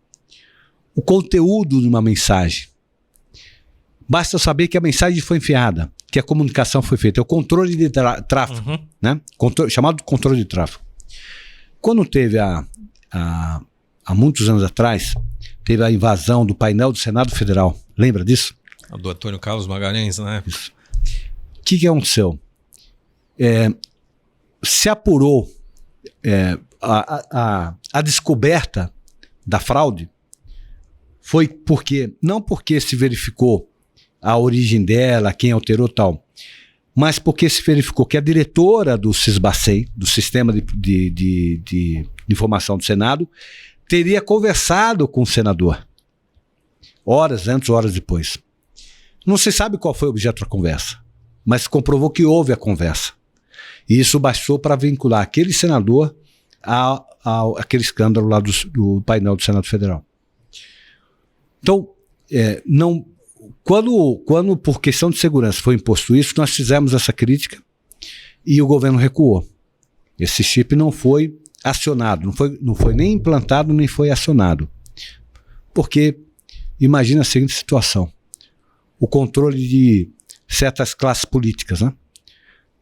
[SPEAKER 1] o conteúdo de uma mensagem. Basta eu saber que a mensagem foi enviada, que a comunicação foi feita. É o controle de tráfego, né? Chamado controle de tráfego. Quando teve há muitos anos atrás, teve a invasão do painel do Senado Federal. Lembra disso?
[SPEAKER 2] Do Antônio Carlos Magalhães, né?
[SPEAKER 1] O que aconteceu? Se apurou a descoberta da fraude, foi não porque se verificou a origem dela, quem alterou tal, mas porque se verificou que a diretora do SISBACEI, do Sistema de Informação do Senado, teria conversado com o senador, horas antes, horas depois. Não se sabe qual foi o objeto da conversa, mas se comprovou que houve a conversa. E isso bastou para vincular aquele senador àquele escândalo lá do painel do Senado Federal. Então, quando por questão de segurança foi imposto isso, nós fizemos essa crítica e o governo recuou. Esse chip não foi acionado, não foi nem implantado, nem foi acionado. Porque, imagina a seguinte situação, o controle de certas classes políticas, né?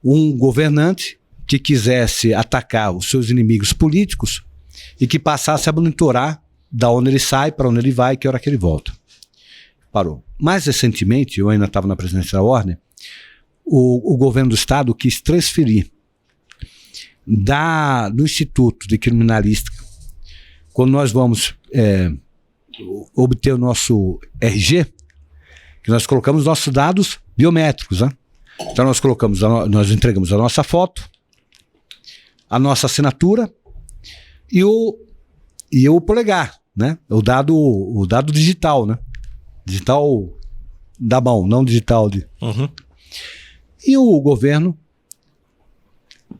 [SPEAKER 1] Um governante que quisesse atacar os seus inimigos políticos e que passasse a monitorar da onde ele sai, para onde ele vai e que hora que ele volta. Parou. Mais recentemente, eu ainda estava na presidência da Ordem, o governo do Estado quis transferir do Instituto de Criminalística, quando nós vamos obter o nosso RG, que nós colocamos nossos dados biométricos, né? Então nós entregamos a nossa foto, a nossa assinatura e o polegar, né? O dado digital, né? Digital da mão, não digital de...
[SPEAKER 2] Uhum.
[SPEAKER 1] E o governo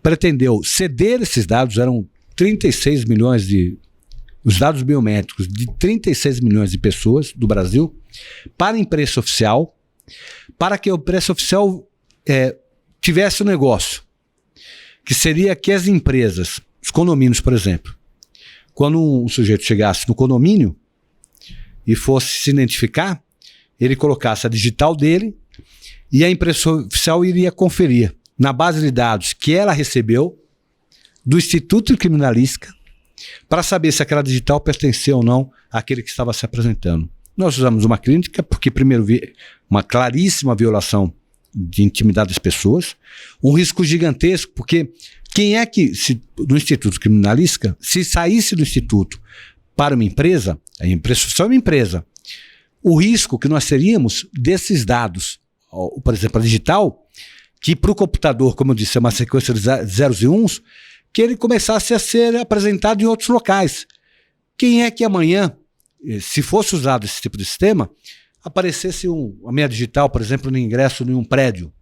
[SPEAKER 1] pretendeu ceder esses dados, eram 36 milhões os dados biométricos de 36 milhões de pessoas do Brasil para a imprensa oficial, para que a imprensa oficial tivesse um negócio, que seria que as empresas, os condomínios, por exemplo, quando um sujeito chegasse no condomínio e fosse se identificar, ele colocasse a digital dele e a imprensa oficial iria conferir na base de dados que ela recebeu do Instituto de Criminalística para saber se aquela digital pertencia ou não àquele que estava se apresentando. Nós usamos uma crítica porque, primeiro, uma claríssima violação de intimidade das pessoas, um risco gigantesco, porque quem é que, no Instituto de Criminalística, se saísse do Instituto para uma empresa, a imprensa oficial é uma empresa, o risco que nós teríamos desses dados, por exemplo, a digital, que para o computador, como eu disse, é uma sequência de zeros e uns, que ele começasse a ser apresentado em outros locais. Quem é que amanhã, se fosse usado esse tipo de sistema, aparecesse a minha digital, por exemplo, no ingresso de um prédio?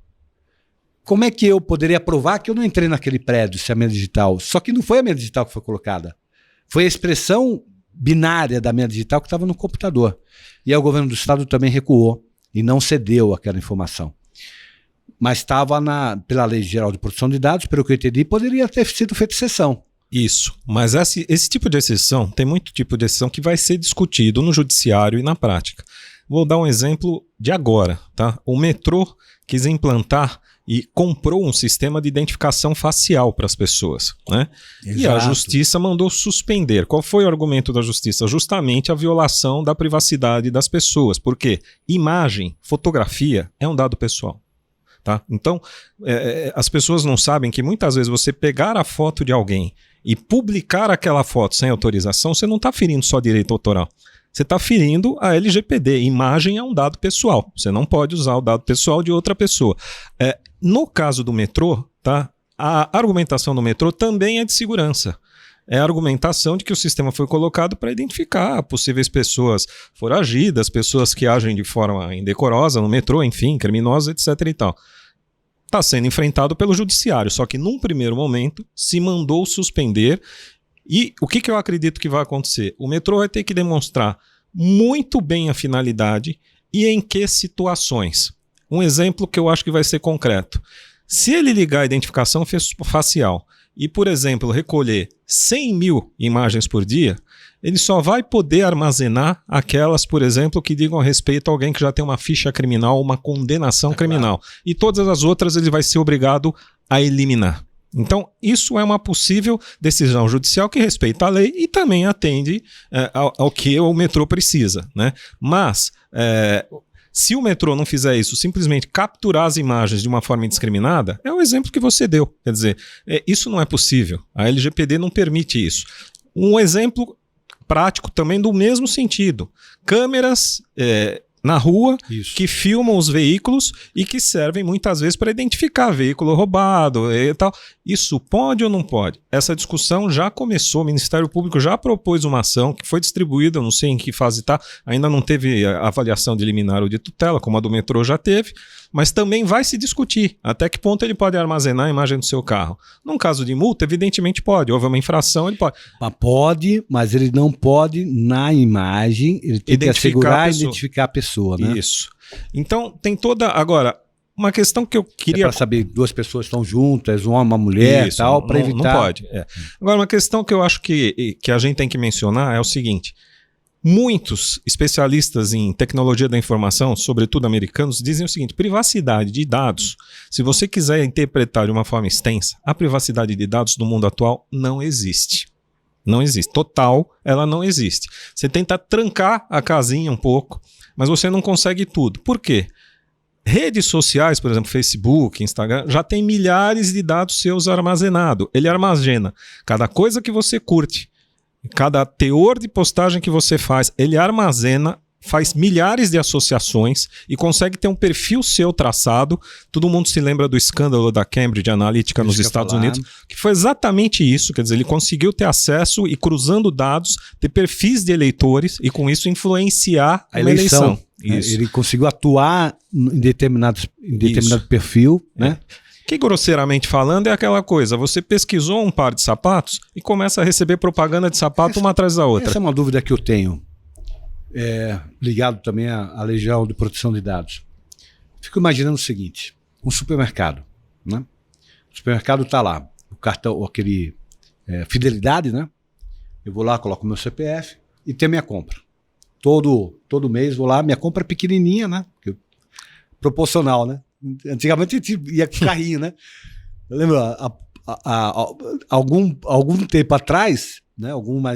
[SPEAKER 1] Como é que eu poderia provar que eu não entrei naquele prédio se é a minha digital? Só que não foi a minha digital que foi colocada. Foi a expressão binária da minha digital que estava no computador. E aí o governo do estado também recuou e não cedeu aquela informação. Mas estava pela Lei Geral de Proteção de Dados, pelo que eu entendi, poderia ter sido feita exceção.
[SPEAKER 2] Isso, mas esse tipo de exceção, tem muito tipo de exceção que vai ser discutido no judiciário e na prática. Vou dar um exemplo de agora, tá? O metrô quis implantar e comprou um sistema de identificação facial para as pessoas, né? Exato. E a justiça mandou suspender. Qual foi o argumento da justiça? Justamente a violação da privacidade das pessoas, porque imagem, fotografia é um dado pessoal. Tá? Então, as pessoas não sabem que muitas vezes você pegar a foto de alguém e publicar aquela foto sem autorização, você não está ferindo só direito autoral. Você está ferindo a LGPD. Imagem é um dado pessoal. Você não pode usar o dado pessoal de outra pessoa. No caso do metrô, tá? A argumentação do metrô também é de segurança. É a argumentação de que o sistema foi colocado para identificar possíveis pessoas foragidas, pessoas que agem de forma indecorosa no metrô, enfim, criminosas, etc. e tal. Está sendo enfrentado pelo judiciário, só que num primeiro momento se mandou suspender. E o que eu acredito que vai acontecer? O metrô vai ter que demonstrar muito bem a finalidade e em que situações. Um exemplo que eu acho que vai ser concreto. Se ele ligar a identificação facial e, por exemplo, recolher 100 mil imagens por dia, ele só vai poder armazenar aquelas, por exemplo, que digam a respeito a alguém que já tem uma ficha criminal, uma condenação criminal. E todas as outras ele vai ser obrigado a eliminar. Então, isso é uma possível decisão judicial que respeita a lei e também atende ao que o metrô precisa, né? Mas, se o metrô não fizer isso, simplesmente capturar as imagens de uma forma indiscriminada, é o exemplo que você deu. Quer dizer, isso não é possível. A LGPD não permite isso. Um exemplo prático também do mesmo sentido. Câmeras na rua, isso, que filmam os veículos e que servem muitas vezes para identificar veículo roubado e tal. Isso pode ou não pode? Essa discussão já começou, o Ministério Público já propôs uma ação que foi distribuída, eu não sei em que fase está, ainda não teve a avaliação de liminar ou de tutela, como a do metrô já teve, mas também vai se discutir até que ponto ele pode armazenar a imagem do seu carro. Num caso de multa, evidentemente pode, houve uma infração, ele pode.
[SPEAKER 1] Pode, mas ele não pode, na imagem, ele tem que assegurar e identificar a pessoa, né?
[SPEAKER 2] Isso. Então, tem toda... Agora, uma questão que eu queria...
[SPEAKER 1] para saber, duas pessoas estão juntas, uma mulher e tal, para evitar...
[SPEAKER 2] Não pode. Agora, uma questão que eu acho que a gente tem que mencionar é o seguinte: muitos especialistas em tecnologia da informação, sobretudo americanos, dizem o seguinte: privacidade de dados, se você quiser interpretar de uma forma extensa, a privacidade de dados no mundo atual não existe. Não existe. Total, ela não existe. Você tenta trancar a casinha um pouco, mas você não consegue tudo. Por quê? Redes sociais, por exemplo, Facebook, Instagram, já tem milhares de dados seus armazenados. Ele armazena cada coisa que você curte, cada teor de postagem que você faz, ele armazena faz milhares de associações e consegue ter um perfil seu traçado. Todo mundo se lembra do escândalo da Cambridge Analytica nos Estados Unidos, que foi exatamente isso. Quer dizer, ele conseguiu ter acesso e, cruzando dados, ter perfis de eleitores e, com isso, influenciar a eleição. Isso.
[SPEAKER 1] Ele conseguiu atuar em determinado perfil, né?
[SPEAKER 2] Que, grosseiramente falando, é aquela coisa: você pesquisou um par de sapatos e começa a receber propaganda de sapato uma atrás da outra.
[SPEAKER 1] Essa é uma dúvida que eu tenho, ligado também à Legião de Proteção de Dados. Fico imaginando o seguinte: um supermercado, né? O supermercado está lá, o cartão, aquele fidelidade, né? Eu vou lá, coloco meu CPF e tenho minha compra. Todo mês vou lá, minha compra é pequenininha, né? Proporcional, né? Antigamente a gente ia com carrinho, né? Eu lembro, algum tempo atrás, né?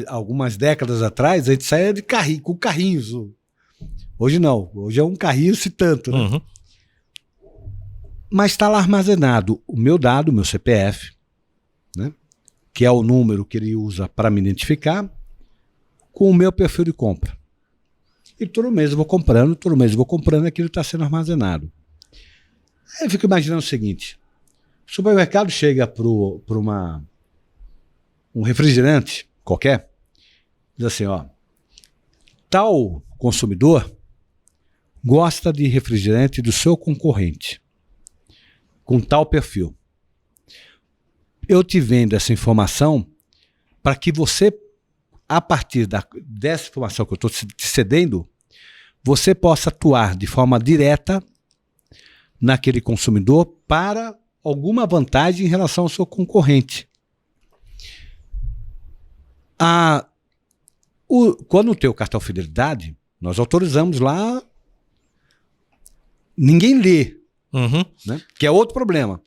[SPEAKER 1] Algumas décadas atrás, a gente saía de carrinho, com carrinhos. Hoje não, hoje é um carrinho se tanto, né?
[SPEAKER 2] Uhum.
[SPEAKER 1] Mas está lá armazenado o meu dado, o meu CPF, né? Que é o número que ele usa para me identificar, com o meu perfil de compra. E todo mês eu vou comprando, aquilo está sendo armazenado. Aí eu fico imaginando o seguinte: o supermercado chega para um refrigerante qualquer, diz assim, ó, tal consumidor gosta de refrigerante do seu concorrente, com tal perfil. Eu te vendo essa informação para que você, a partir dessa informação que eu estou te cedendo, você possa atuar de forma direta naquele consumidor para alguma vantagem em relação ao seu concorrente. Quando tem o cartão fidelidade, nós autorizamos lá, ninguém lê, né? Que é outro problema.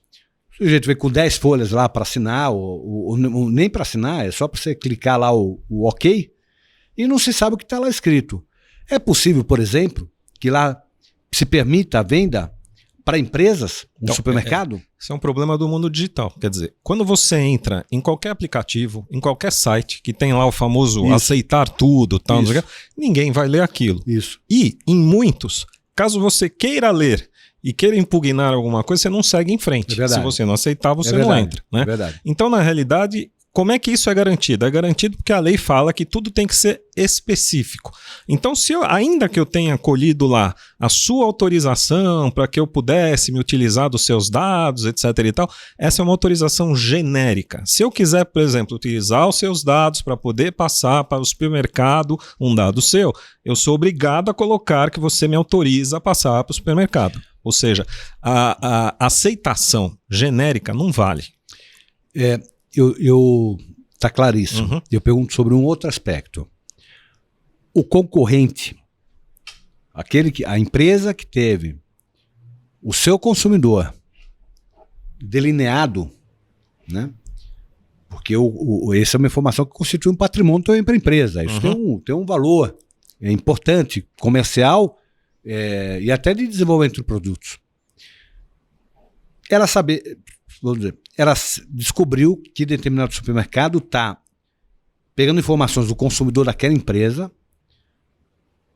[SPEAKER 1] O sujeito vem com 10 folhas lá para assinar, ou nem para assinar, é só para você clicar lá o OK, e não se sabe o que está lá escrito. É possível, por exemplo, que lá se permita a venda para empresas, um supermercado?
[SPEAKER 2] Isso é um problema do mundo digital. Quer dizer, quando você entra em qualquer aplicativo, em qualquer site que tem lá o famoso aceitar tudo, tal, não sei o quê, ninguém vai ler aquilo.
[SPEAKER 1] Isso.
[SPEAKER 2] E, em muitos, caso você queira ler e queira impugnar alguma coisa, você não segue em frente. Se você não aceitar, você não entra. Né?
[SPEAKER 1] É verdade.
[SPEAKER 2] Então, na realidade, como é que isso é garantido? É garantido porque a lei fala que tudo tem que ser específico. Então, ainda que eu tenha colhido lá a sua autorização para que eu pudesse me utilizar dos seus dados, etc. e tal, essa é uma autorização genérica. Se eu quiser, por exemplo, utilizar os seus dados para poder passar para o supermercado um dado seu, eu sou obrigado a colocar que você me autoriza a passar para o supermercado. Ou seja, a aceitação genérica não vale.
[SPEAKER 1] Tá claríssimo. Eu pergunto sobre um outro aspecto. O concorrente, a empresa que teve o seu consumidor delineado, né? Porque essa é uma informação que constitui um patrimônio também para a empresa. Isso tem um valor importante, comercial e até de desenvolvimento de produtos. Ela descobriu que determinado supermercado está pegando informações do consumidor daquela empresa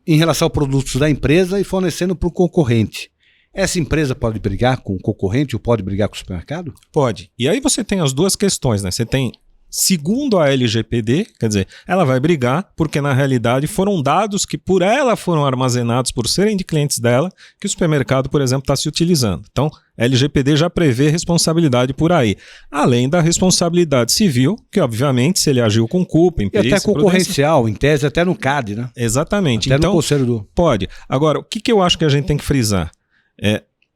[SPEAKER 1] em relação a produtos da empresa e fornecendo para o concorrente. Essa empresa pode brigar com o concorrente ou pode brigar com o supermercado?
[SPEAKER 2] Pode. E aí você tem as duas questões, né? Você tem, segundo a LGPD, quer dizer, ela vai brigar porque na realidade foram dados que por ela foram armazenados por serem de clientes dela que o supermercado, por exemplo, está se utilizando. Então, a LGPD já prevê responsabilidade por aí. Além da responsabilidade civil, que obviamente se ele agiu com culpa, imperícia...
[SPEAKER 1] E até concorrencial, em tese, até no CAD, né?
[SPEAKER 2] Exatamente.
[SPEAKER 1] Até
[SPEAKER 2] então,
[SPEAKER 1] no conselho do...
[SPEAKER 2] Pode. Agora, o que eu acho que a gente tem que frisar?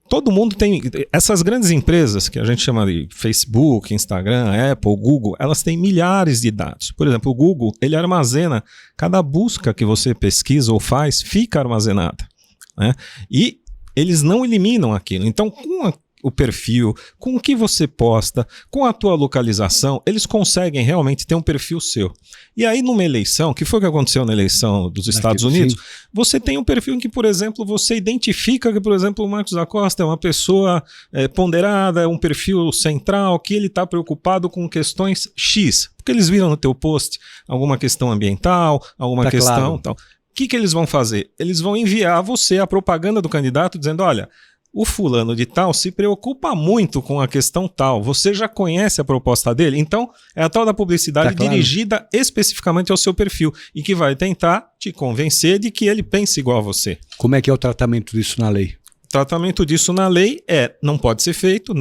[SPEAKER 2] Todo mundo tem... Essas grandes empresas, que a gente chama de Facebook, Instagram, Apple, Google, elas têm milhares de dados. Por exemplo, o Google, ele armazena... Cada busca que você pesquisa ou faz, fica armazenada, né? E eles não eliminam aquilo. Então, com o perfil, com o que você posta, com a tua localização, eles conseguem realmente ter um perfil seu. E aí, numa eleição, que foi o que aconteceu na eleição dos Estados Unidos, você tem um perfil em que, por exemplo, você identifica que, por exemplo, o Marcos da Costa é uma pessoa ponderada, é um perfil central, que ele está preocupado com questões X. Porque eles viram no teu post alguma questão ambiental, alguma questão...
[SPEAKER 1] Claro.
[SPEAKER 2] Tal. que eles vão fazer? Eles vão enviar a você a propaganda do candidato dizendo, olha, o fulano de tal se preocupa muito com a questão tal, você já conhece a proposta dele? Então, é a tal da publicidade dirigida especificamente ao seu perfil e que vai tentar te convencer de que ele pense igual a você.
[SPEAKER 1] Como é que é o tratamento disso na lei?
[SPEAKER 2] O tratamento disso na lei não pode ser feito,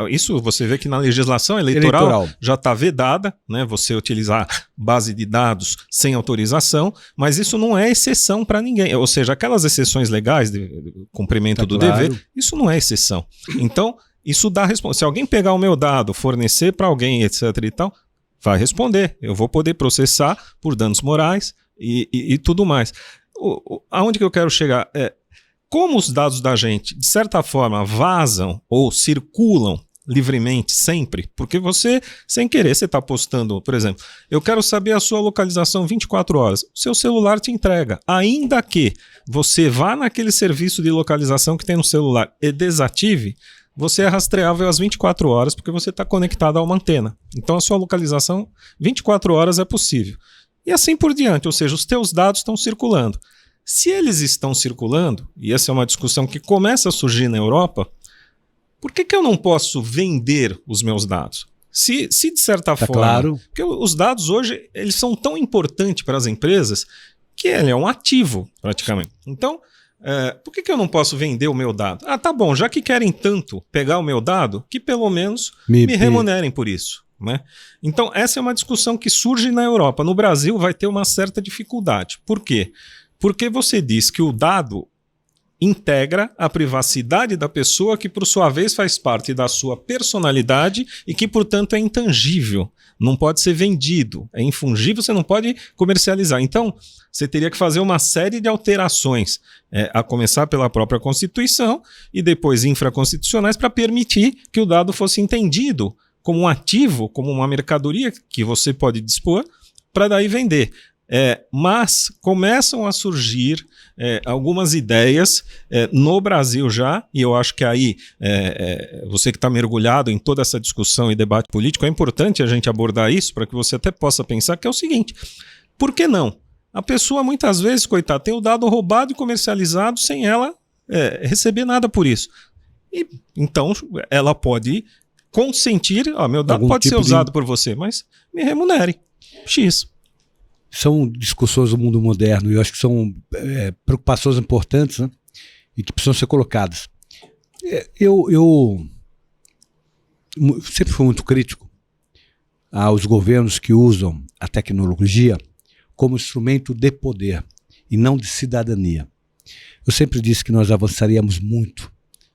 [SPEAKER 2] isso você vê que na legislação eleitoral. Já está vedada, né, você utilizar base de dados sem autorização, mas isso não é exceção para ninguém, ou seja, aquelas exceções legais de cumprimento do dever, isso não é exceção. Então, isso dá resposta. Se alguém pegar o meu dado, fornecer para alguém, etc e tal, vai responder. Eu vou poder processar por danos morais e tudo mais. Aonde que eu quero chegar? Como os dados da gente, de certa forma, vazam ou circulam livremente sempre, porque você, sem querer, você está postando, por exemplo, eu quero saber a sua localização 24 horas, o seu celular te entrega, ainda que você vá naquele serviço de localização que tem no celular e desative, você é rastreável às 24 horas porque você está conectado a uma antena. Então a sua localização 24 horas é possível. E assim por diante, ou seja, os teus dados estão circulando. Se eles estão circulando, e essa é uma discussão que começa a surgir na Europa, por que eu não posso vender os meus dados? Se de certa forma...
[SPEAKER 1] Claro.
[SPEAKER 2] Porque os dados hoje eles são tão importantes para as empresas que ele é um ativo, praticamente. Então, por que eu não posso vender o meu dado? Ah, tá bom, já que querem tanto pegar o meu dado, que pelo menos me remunerem por isso. Né? Então, essa é uma discussão que surge na Europa. No Brasil vai ter uma certa dificuldade. Por quê? Porque você diz que o dado integra a privacidade da pessoa que, por sua vez, faz parte da sua personalidade e que, portanto, é intangível. Não pode ser vendido. É infungível, você não pode comercializar. Então, você teria que fazer uma série de alterações, a começar pela própria Constituição e depois infraconstitucionais para permitir que o dado fosse entendido como um ativo, como uma mercadoria que você pode dispor para daí vender. Mas começam a surgir algumas ideias no Brasil já, e eu acho que aí você que está mergulhado em toda essa discussão e debate político, é importante a gente abordar isso para que você até possa pensar que é o seguinte, por que não? A pessoa muitas vezes, coitada, tem o dado roubado e comercializado sem ela receber nada por isso. E, então ela pode consentir, meu dado pode ser usado por você, mas me remunere, X.
[SPEAKER 1] São discussões do mundo moderno e eu acho que são preocupações importantes, né, e que precisam ser colocadas. Eu sempre fui muito crítico aos governos que usam a tecnologia como instrumento de poder e não de cidadania. Eu sempre disse que nós avançaríamos muito.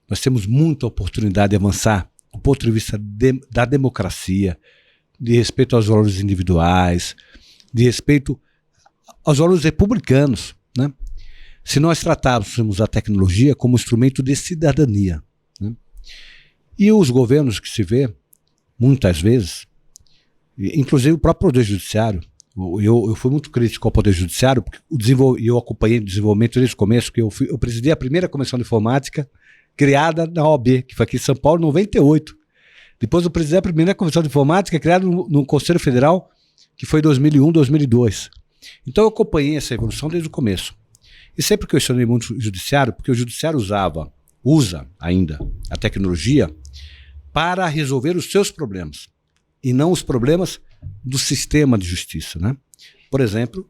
[SPEAKER 1] Nós temos muita oportunidade de avançar do ponto de vista da democracia, de respeito aos valores individuais, de respeito aos valores republicanos, né? Se nós tratássemos a tecnologia como instrumento de cidadania, né? E os governos que se vê, muitas vezes, inclusive o próprio Poder Judiciário, eu fui muito crítico ao Poder Judiciário, porque eu acompanhei o desenvolvimento desde o começo, que eu presidi a primeira comissão de informática criada na OAB, que foi aqui em São Paulo, em 98. Depois eu presidi a primeira comissão de informática criada no Conselho Federal, que foi em 2001, 2002. Então eu acompanhei essa evolução desde o começo. E sempre questionei muito o Judiciário, porque o Judiciário usa ainda a tecnologia para resolver os seus problemas, e não os problemas do sistema de justiça, né? Por exemplo,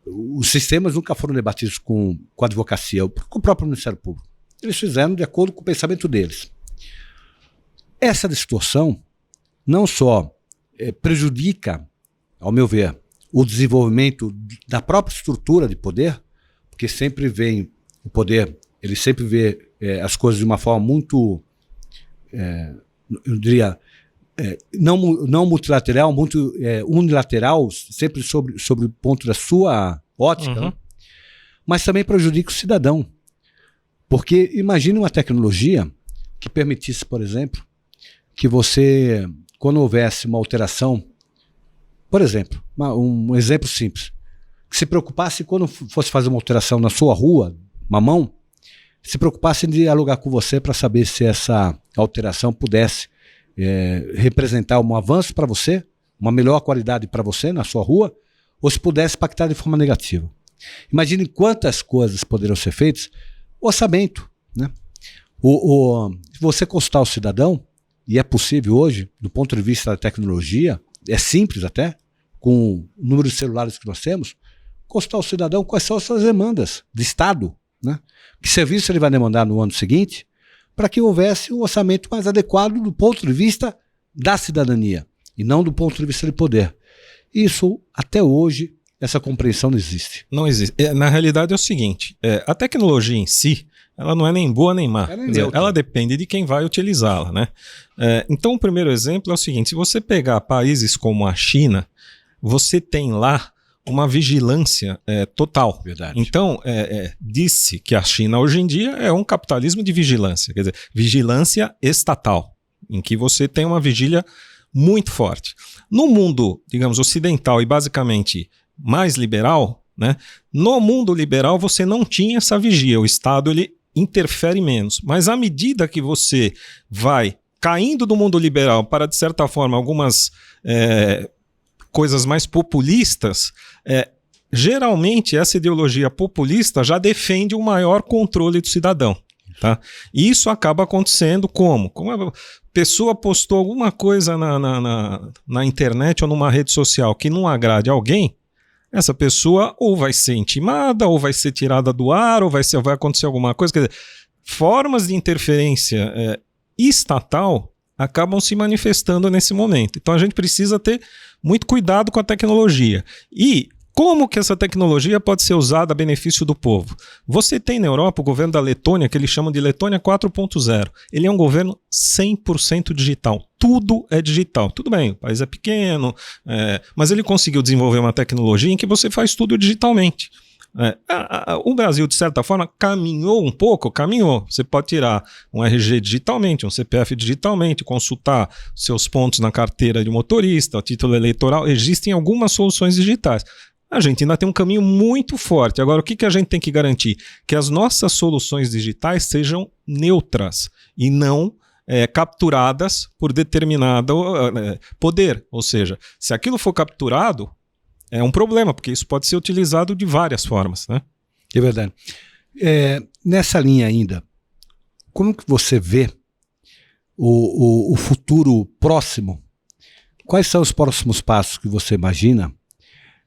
[SPEAKER 1] os sistemas nunca foram debatidos com a advocacia, com o próprio Ministério Público. Eles fizeram de acordo com o pensamento deles. Essa distorção não só prejudica, ao meu ver, o desenvolvimento da própria estrutura de poder, porque sempre vem o poder, ele sempre vê as coisas de uma forma muito, eu diria, não multilateral, muito unilateral, sempre sobre o ponto da sua ótica, né? Mas também prejudica o cidadão. Porque imagine uma tecnologia que permitisse, por exemplo, que você, quando houvesse uma alteração, por exemplo, um exemplo simples, que se preocupasse quando fosse fazer uma alteração na sua rua, uma mão, se preocupasse de alugar com você para saber se essa alteração pudesse representar um avanço para você, uma melhor qualidade para você na sua rua, ou se pudesse impactar de forma negativa. Imagine quantas coisas poderiam ser feitas. O orçamento, né? Se você consultar o cidadão, e é possível hoje, do ponto de vista da tecnologia, é simples até, com o número de celulares que nós temos, consultar o cidadão quais são as suas demandas de Estado, né? Que serviço ele vai demandar no ano seguinte, para que houvesse um orçamento mais adequado do ponto de vista da cidadania, e não do ponto de vista de poder. Isso, até hoje, essa compreensão não existe.
[SPEAKER 2] Não existe. Na realidade é o seguinte, a tecnologia em si, ela não é nem boa nem má. Ela depende de quem vai utilizá-la, né? Então o primeiro exemplo é o seguinte, se você pegar países como a China, você tem lá uma vigilância total.
[SPEAKER 1] Verdade.
[SPEAKER 2] Então, disse que a China hoje em dia é um capitalismo de vigilância, quer dizer, vigilância estatal, em que você tem uma vigília muito forte. No mundo, digamos, ocidental e basicamente mais liberal, né? No mundo liberal você não tinha essa vigia, o Estado ele interfere menos, mas à medida que você vai caindo do mundo liberal para, de certa forma, algumas coisas mais populistas, geralmente essa ideologia populista já defende um maior controle do cidadão. Tá? E isso acaba acontecendo como? Como a pessoa postou alguma coisa na internet ou numa rede social que não agrade alguém, essa pessoa ou vai ser intimada, ou vai ser tirada do ar, ou vai acontecer alguma coisa. Quer dizer, formas de interferência estatal acabam se manifestando nesse momento. Então a gente precisa ter muito cuidado com a tecnologia. E como que essa tecnologia pode ser usada a benefício do povo? Você tem na Europa o governo da Letônia, que eles chamam de Letônia 4.0. Ele é um governo 100% digital. Tudo é digital. Tudo bem, o país é pequeno, mas ele conseguiu desenvolver uma tecnologia em que você faz tudo digitalmente. O Brasil, de certa forma, caminhou um pouco, caminhou. Você pode tirar um RG digitalmente, um CPF digitalmente, consultar seus pontos na carteira de motorista, o título eleitoral. Existem algumas soluções digitais. A gente ainda tem um caminho muito forte. Agora, o que a gente tem que garantir? Que as nossas soluções digitais sejam neutras e não capturadas por determinado poder. Ou seja, se aquilo for capturado, é um problema, porque isso pode ser utilizado de várias formas, né?
[SPEAKER 1] É verdade. Nessa linha ainda, como que você vê o futuro próximo? Quais são os próximos passos que você imagina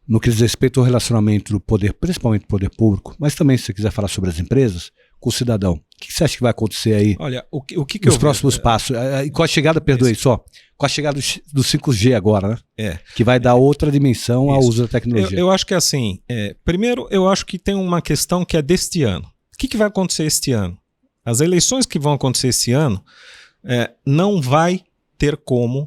[SPEAKER 1] no que diz respeito ao relacionamento do poder, principalmente do poder público, mas também se você quiser falar sobre as empresas, com o cidadão? O que você acha que vai acontecer aí?
[SPEAKER 2] Olha, o que
[SPEAKER 1] nos próximos passos? E com a chegada, com a chegada do 5G agora, né? Que vai dar outra dimensão ao uso da tecnologia.
[SPEAKER 2] Eu acho que assim, primeiro eu acho que tem uma questão que é deste ano. O que vai acontecer este ano? As eleições que vão acontecer este ano, não vai ter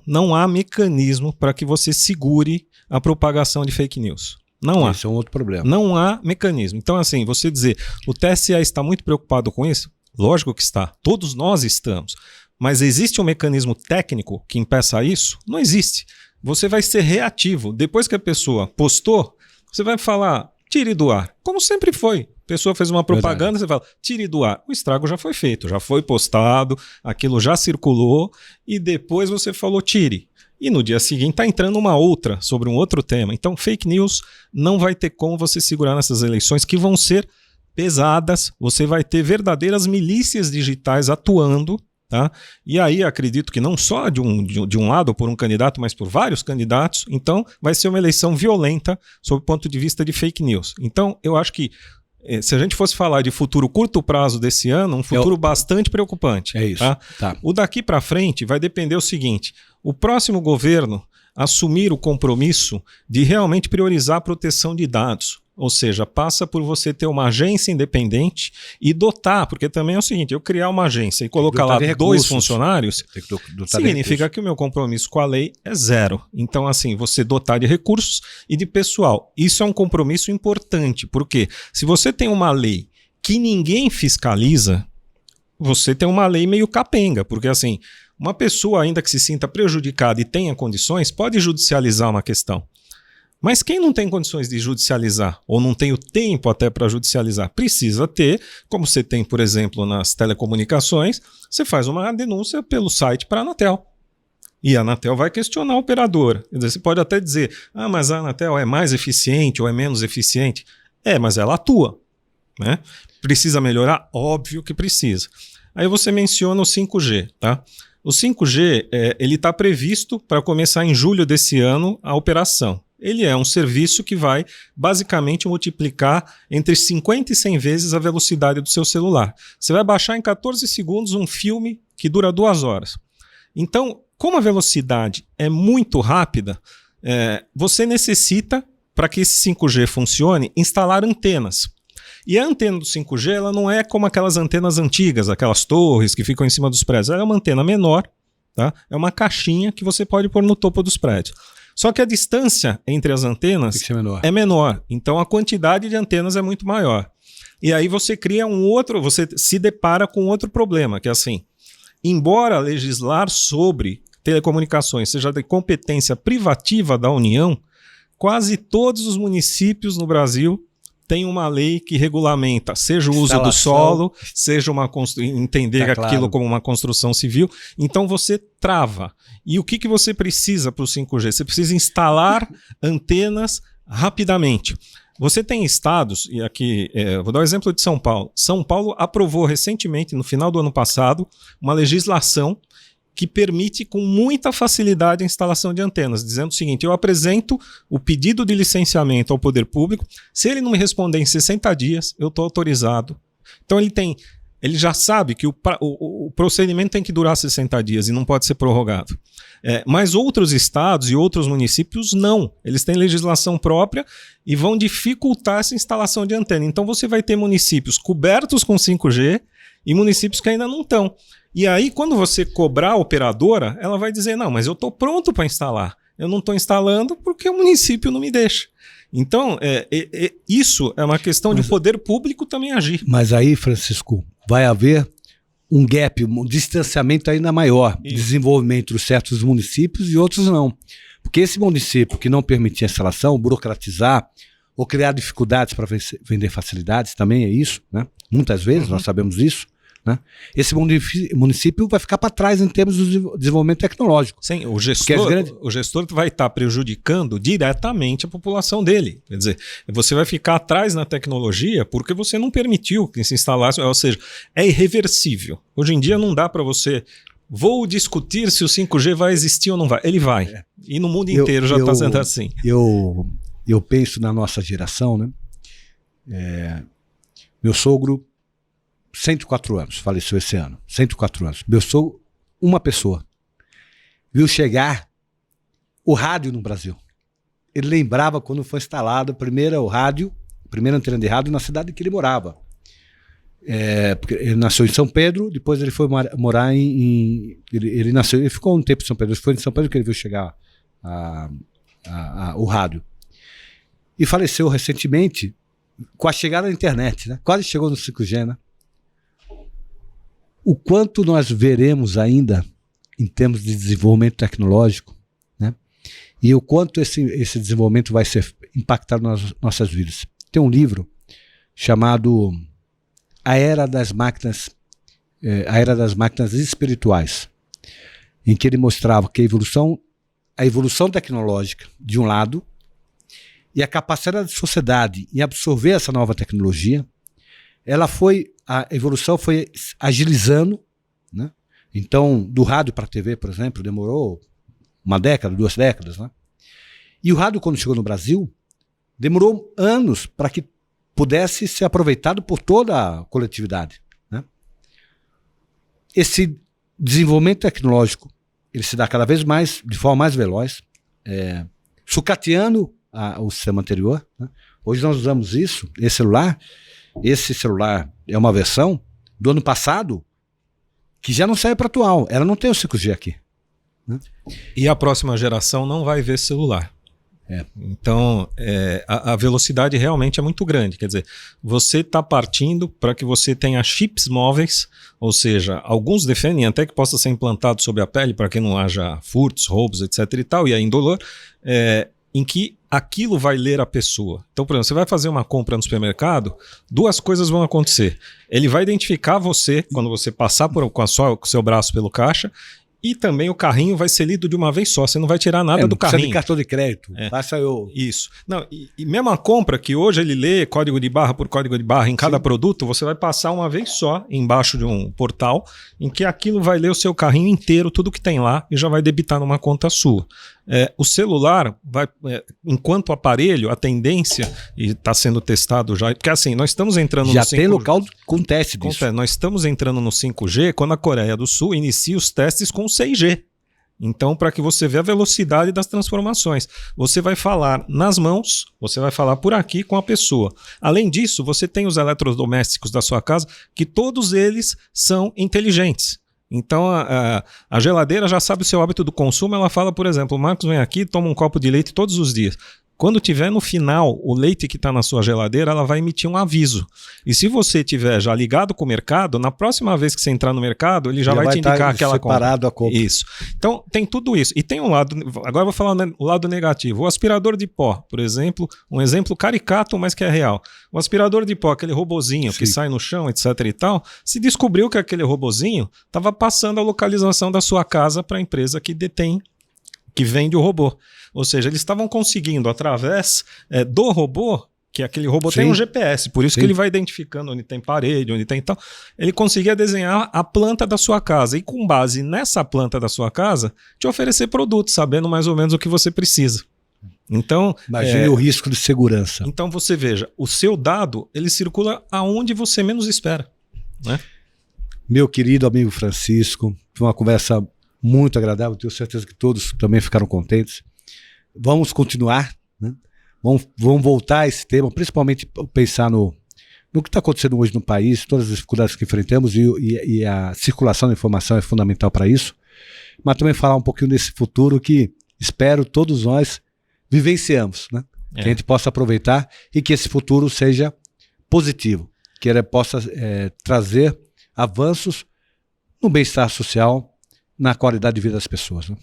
[SPEAKER 2] não há mecanismo para que você segure a propagação de fake news. Não há.
[SPEAKER 1] Esse é um outro problema.
[SPEAKER 2] Não há mecanismo. Então, assim, você dizer, o TSE está muito preocupado com isso? Lógico que está. Todos nós estamos. Mas existe um mecanismo técnico que impeça isso? Não existe. Você vai ser reativo. Depois que a pessoa postou, você vai falar, tire do ar. Como sempre foi. A pessoa fez uma propaganda, Você fala, tire do ar. O estrago já foi feito, já foi postado, aquilo já circulou e depois você falou, tire. E no dia seguinte está entrando uma outra, sobre um outro tema. Então, fake news não vai ter como você segurar nessas eleições que vão ser pesadas. Você vai ter verdadeiras milícias digitais atuando, tá? E aí acredito que não só de um lado por um candidato, mas por vários candidatos. Então, vai ser uma eleição violenta sob o ponto de vista de fake news. Então, eu acho que se a gente fosse falar de futuro curto prazo desse ano, um futuro bastante preocupante.
[SPEAKER 1] É isso.
[SPEAKER 2] Tá? O daqui para frente vai depender o seguinte, o próximo governo assumir o compromisso de realmente priorizar a proteção de dados. Ou seja, passa por você ter uma agência independente e dotar, porque também é o seguinte, eu criar uma agência e colocar lá 2 funcionários, significa que o meu compromisso com a lei é 0. Então, assim, você dotar de recursos e de pessoal. Isso é um compromisso importante, porque se você tem uma lei que ninguém fiscaliza, você tem uma lei meio capenga, porque assim, uma pessoa ainda que se sinta prejudicada e tenha condições, pode judicializar uma questão. Mas quem não tem condições de judicializar, ou não tem o tempo até para judicializar, precisa ter, como você tem, por exemplo, nas telecomunicações, você faz uma denúncia pelo site para a Anatel. E a Anatel vai questionar a operadora. Quer dizer, você pode até dizer, mas a Anatel é mais eficiente ou é menos eficiente. Mas ela atua, né? Precisa melhorar? Óbvio que precisa. Aí você menciona o 5G, tá? O 5G, ele está previsto para começar em julho desse ano a operação. Ele é um serviço que vai basicamente multiplicar entre 50 e 100 vezes a velocidade do seu celular. Você vai baixar em 14 segundos um filme que dura 2 horas. Então, como a velocidade é muito rápida, você necessita, para que esse 5G funcione, instalar antenas. E a antena do 5G ela não é como aquelas antenas antigas, aquelas torres que ficam em cima dos prédios. Ela é uma antena menor, tá? É uma caixinha que você pode pôr no topo dos prédios. Só que a distância entre as antenas é menor. Então a quantidade de antenas é muito maior. E aí você cria você se depara com outro problema, que é assim, embora legislar sobre telecomunicações seja de competência privativa da União, quase todos os municípios no Brasil tem uma lei que regulamenta, seja o uso do solo, seja entender aquilo como uma construção civil. Então você trava. E o que você precisa para o 5G? Você precisa instalar antenas rapidamente. Você tem estados, e aqui vou dar o exemplo de São Paulo. São Paulo aprovou recentemente, no final do ano passado, uma legislação que permite com muita facilidade a instalação de antenas, dizendo o seguinte, eu apresento o pedido de licenciamento ao poder público, se ele não me responder em 60 dias, eu estou autorizado. Então ele já sabe que o procedimento tem que durar 60 dias e não pode ser prorrogado. Mas outros estados e outros municípios não, eles têm legislação própria e vão dificultar essa instalação de antena. Então você vai ter municípios cobertos com 5G e municípios que ainda não estão. E aí, quando você cobrar a operadora, ela vai dizer, não, mas eu estou pronto para instalar. Eu não estou instalando porque o município não me deixa. Então, isso é uma questão de poder público também agir.
[SPEAKER 1] Mas aí, Francisco, vai haver um gap, um distanciamento ainda maior de desenvolvimento entre certos municípios e outros não. Porque esse município que não permitir a instalação, burocratizar ou criar dificuldades para vender facilidades, também é isso, né? Muitas vezes, nós sabemos isso. Né? Esse município vai ficar para trás em termos do desenvolvimento tecnológico.
[SPEAKER 2] Sim, o gestor vai estar prejudicando diretamente a população dele. Quer dizer, você vai ficar atrás na tecnologia porque você não permitiu que se instalasse, ou seja, é irreversível. Hoje em dia não dá para você... Vou discutir se o 5G vai existir ou não vai. Ele vai. E no mundo inteiro já está sendo assim.
[SPEAKER 1] Eu penso na nossa geração, né? Meu sogro 104 anos, faleceu esse ano, 104 anos. Eu sou uma pessoa. Viu chegar o rádio no Brasil. Ele lembrava quando foi instalado a primeira antena de rádio na cidade que ele morava. Porque ele nasceu em São Pedro, depois ele foi morar ele ficou um tempo em São Pedro, foi em São Pedro que ele viu chegar o rádio. E faleceu recentemente com a chegada da internet, né? Quase chegou no 5G, né? O quanto nós veremos ainda em termos de desenvolvimento tecnológico, né? E o quanto esse desenvolvimento vai ser impactado nas nossas vidas. Tem um livro chamado A Era das Máquinas Espirituais, em que ele mostrava que a evolução tecnológica, de um lado, e a capacidade da sociedade em absorver essa nova tecnologia, a evolução foi agilizando, né? Então, do rádio para a TV, por exemplo, demorou 1 década, 2 décadas, né? E o rádio, quando chegou no Brasil, demorou anos para que pudesse ser aproveitado por toda a coletividade, né? Esse desenvolvimento tecnológico, ele se dá cada vez mais, de forma mais veloz, sucateando o sistema anterior, né? Hoje nós usamos esse celular é uma versão do ano passado que já não serve para atual. Ela não tem o 5G aqui, né?
[SPEAKER 2] E a próxima geração não vai ver celular. Então, a velocidade realmente é muito grande. Quer dizer, você está partindo para que você tenha chips móveis, ou seja, alguns defendem até que possa ser implantado sobre a pele para que não haja furtos, roubos, etc. e tal, e é indolor, em que aquilo vai ler a pessoa. Então, por exemplo, você vai fazer uma compra no supermercado, 2 coisas vão acontecer. Ele vai identificar você quando você passar com o seu braço pelo caixa E também o carrinho vai ser lido de uma vez só, você não vai tirar nada do
[SPEAKER 1] não precisa
[SPEAKER 2] carrinho.
[SPEAKER 1] de cartão de crédito, basta eu...
[SPEAKER 2] Isso. Não, e mesmo a compra, que hoje ele lê código de barra por código de barra em cada produto, você vai passar uma vez só embaixo de um portal, em que aquilo vai ler o seu carrinho inteiro, tudo que tem lá, e já vai debitar numa conta sua. O celular, enquanto aparelho, a tendência, e está sendo testado já, porque assim, nós estamos entrando
[SPEAKER 1] já
[SPEAKER 2] no 5G.
[SPEAKER 1] Já tem local com teste disso.
[SPEAKER 2] Nós estamos entrando no 5G quando a Coreia do Sul inicia os testes com o 6G. Então, para que você veja a velocidade das transformações, você vai falar nas mãos, você vai falar por aqui com a pessoa. Além disso, você tem os eletrodomésticos da sua casa, que todos eles são inteligentes. Então, a geladeira já sabe o seu hábito do consumo, ela fala, por exemplo, o Marcos vem aqui, toma um copo de leite todos os dias. Quando tiver no final o leite que está na sua geladeira, ela vai emitir um aviso. E se você tiver já ligado com o mercado, na próxima vez que você entrar no mercado, ele já vai te indicar aquela compra.
[SPEAKER 1] A compra.
[SPEAKER 2] Isso. Então, tem tudo isso. E tem um lado, agora eu vou falar o lado negativo. O aspirador de pó, por exemplo, um exemplo caricato, mas que é real. O aspirador de pó, aquele robozinho que sai no chão, etc e tal, se descobriu que aquele robozinho estava passando a localização da sua casa para a empresa que detém, que vende o robô. Ou seja, eles estavam conseguindo, através do robô, que aquele robô tem um GPS, por isso que ele vai identificando onde tem parede, onde tem tal. Ele conseguia desenhar a planta da sua casa e, com base nessa planta da sua casa, te oferecer produtos, sabendo mais ou menos o que você precisa. Então,
[SPEAKER 1] imagine o risco de segurança.
[SPEAKER 2] Então você veja, o seu dado, ele circula aonde você menos espera, né?
[SPEAKER 1] Meu querido amigo Francisco, foi uma conversa muito agradável, tenho certeza que todos também ficaram contentes. Vamos continuar, né? Vamos voltar a esse tema, principalmente pensar no que está acontecendo hoje no país, todas as dificuldades que enfrentamos e a circulação da informação é fundamental para isso, mas também falar um pouquinho desse futuro que espero todos nós vivenciamos, né? Que a gente possa aproveitar e que esse futuro seja positivo, que ele possa trazer avanços no bem-estar social, na qualidade de vida das pessoas, né?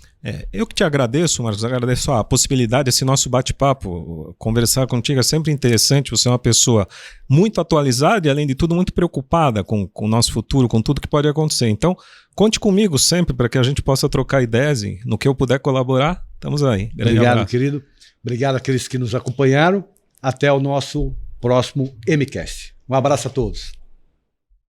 [SPEAKER 2] Eu que te agradeço, Marcos, agradeço a possibilidade, esse nosso bate-papo, conversar contigo é sempre interessante, você é uma pessoa muito atualizada e, além de tudo, muito preocupada com o nosso futuro, com tudo que pode acontecer. Então, conte comigo sempre para que a gente possa trocar ideias e, no que eu puder colaborar, estamos aí.
[SPEAKER 1] Obrigado, querido. Obrigado àqueles que nos acompanharam. Até o nosso próximo MCast. Um abraço a todos.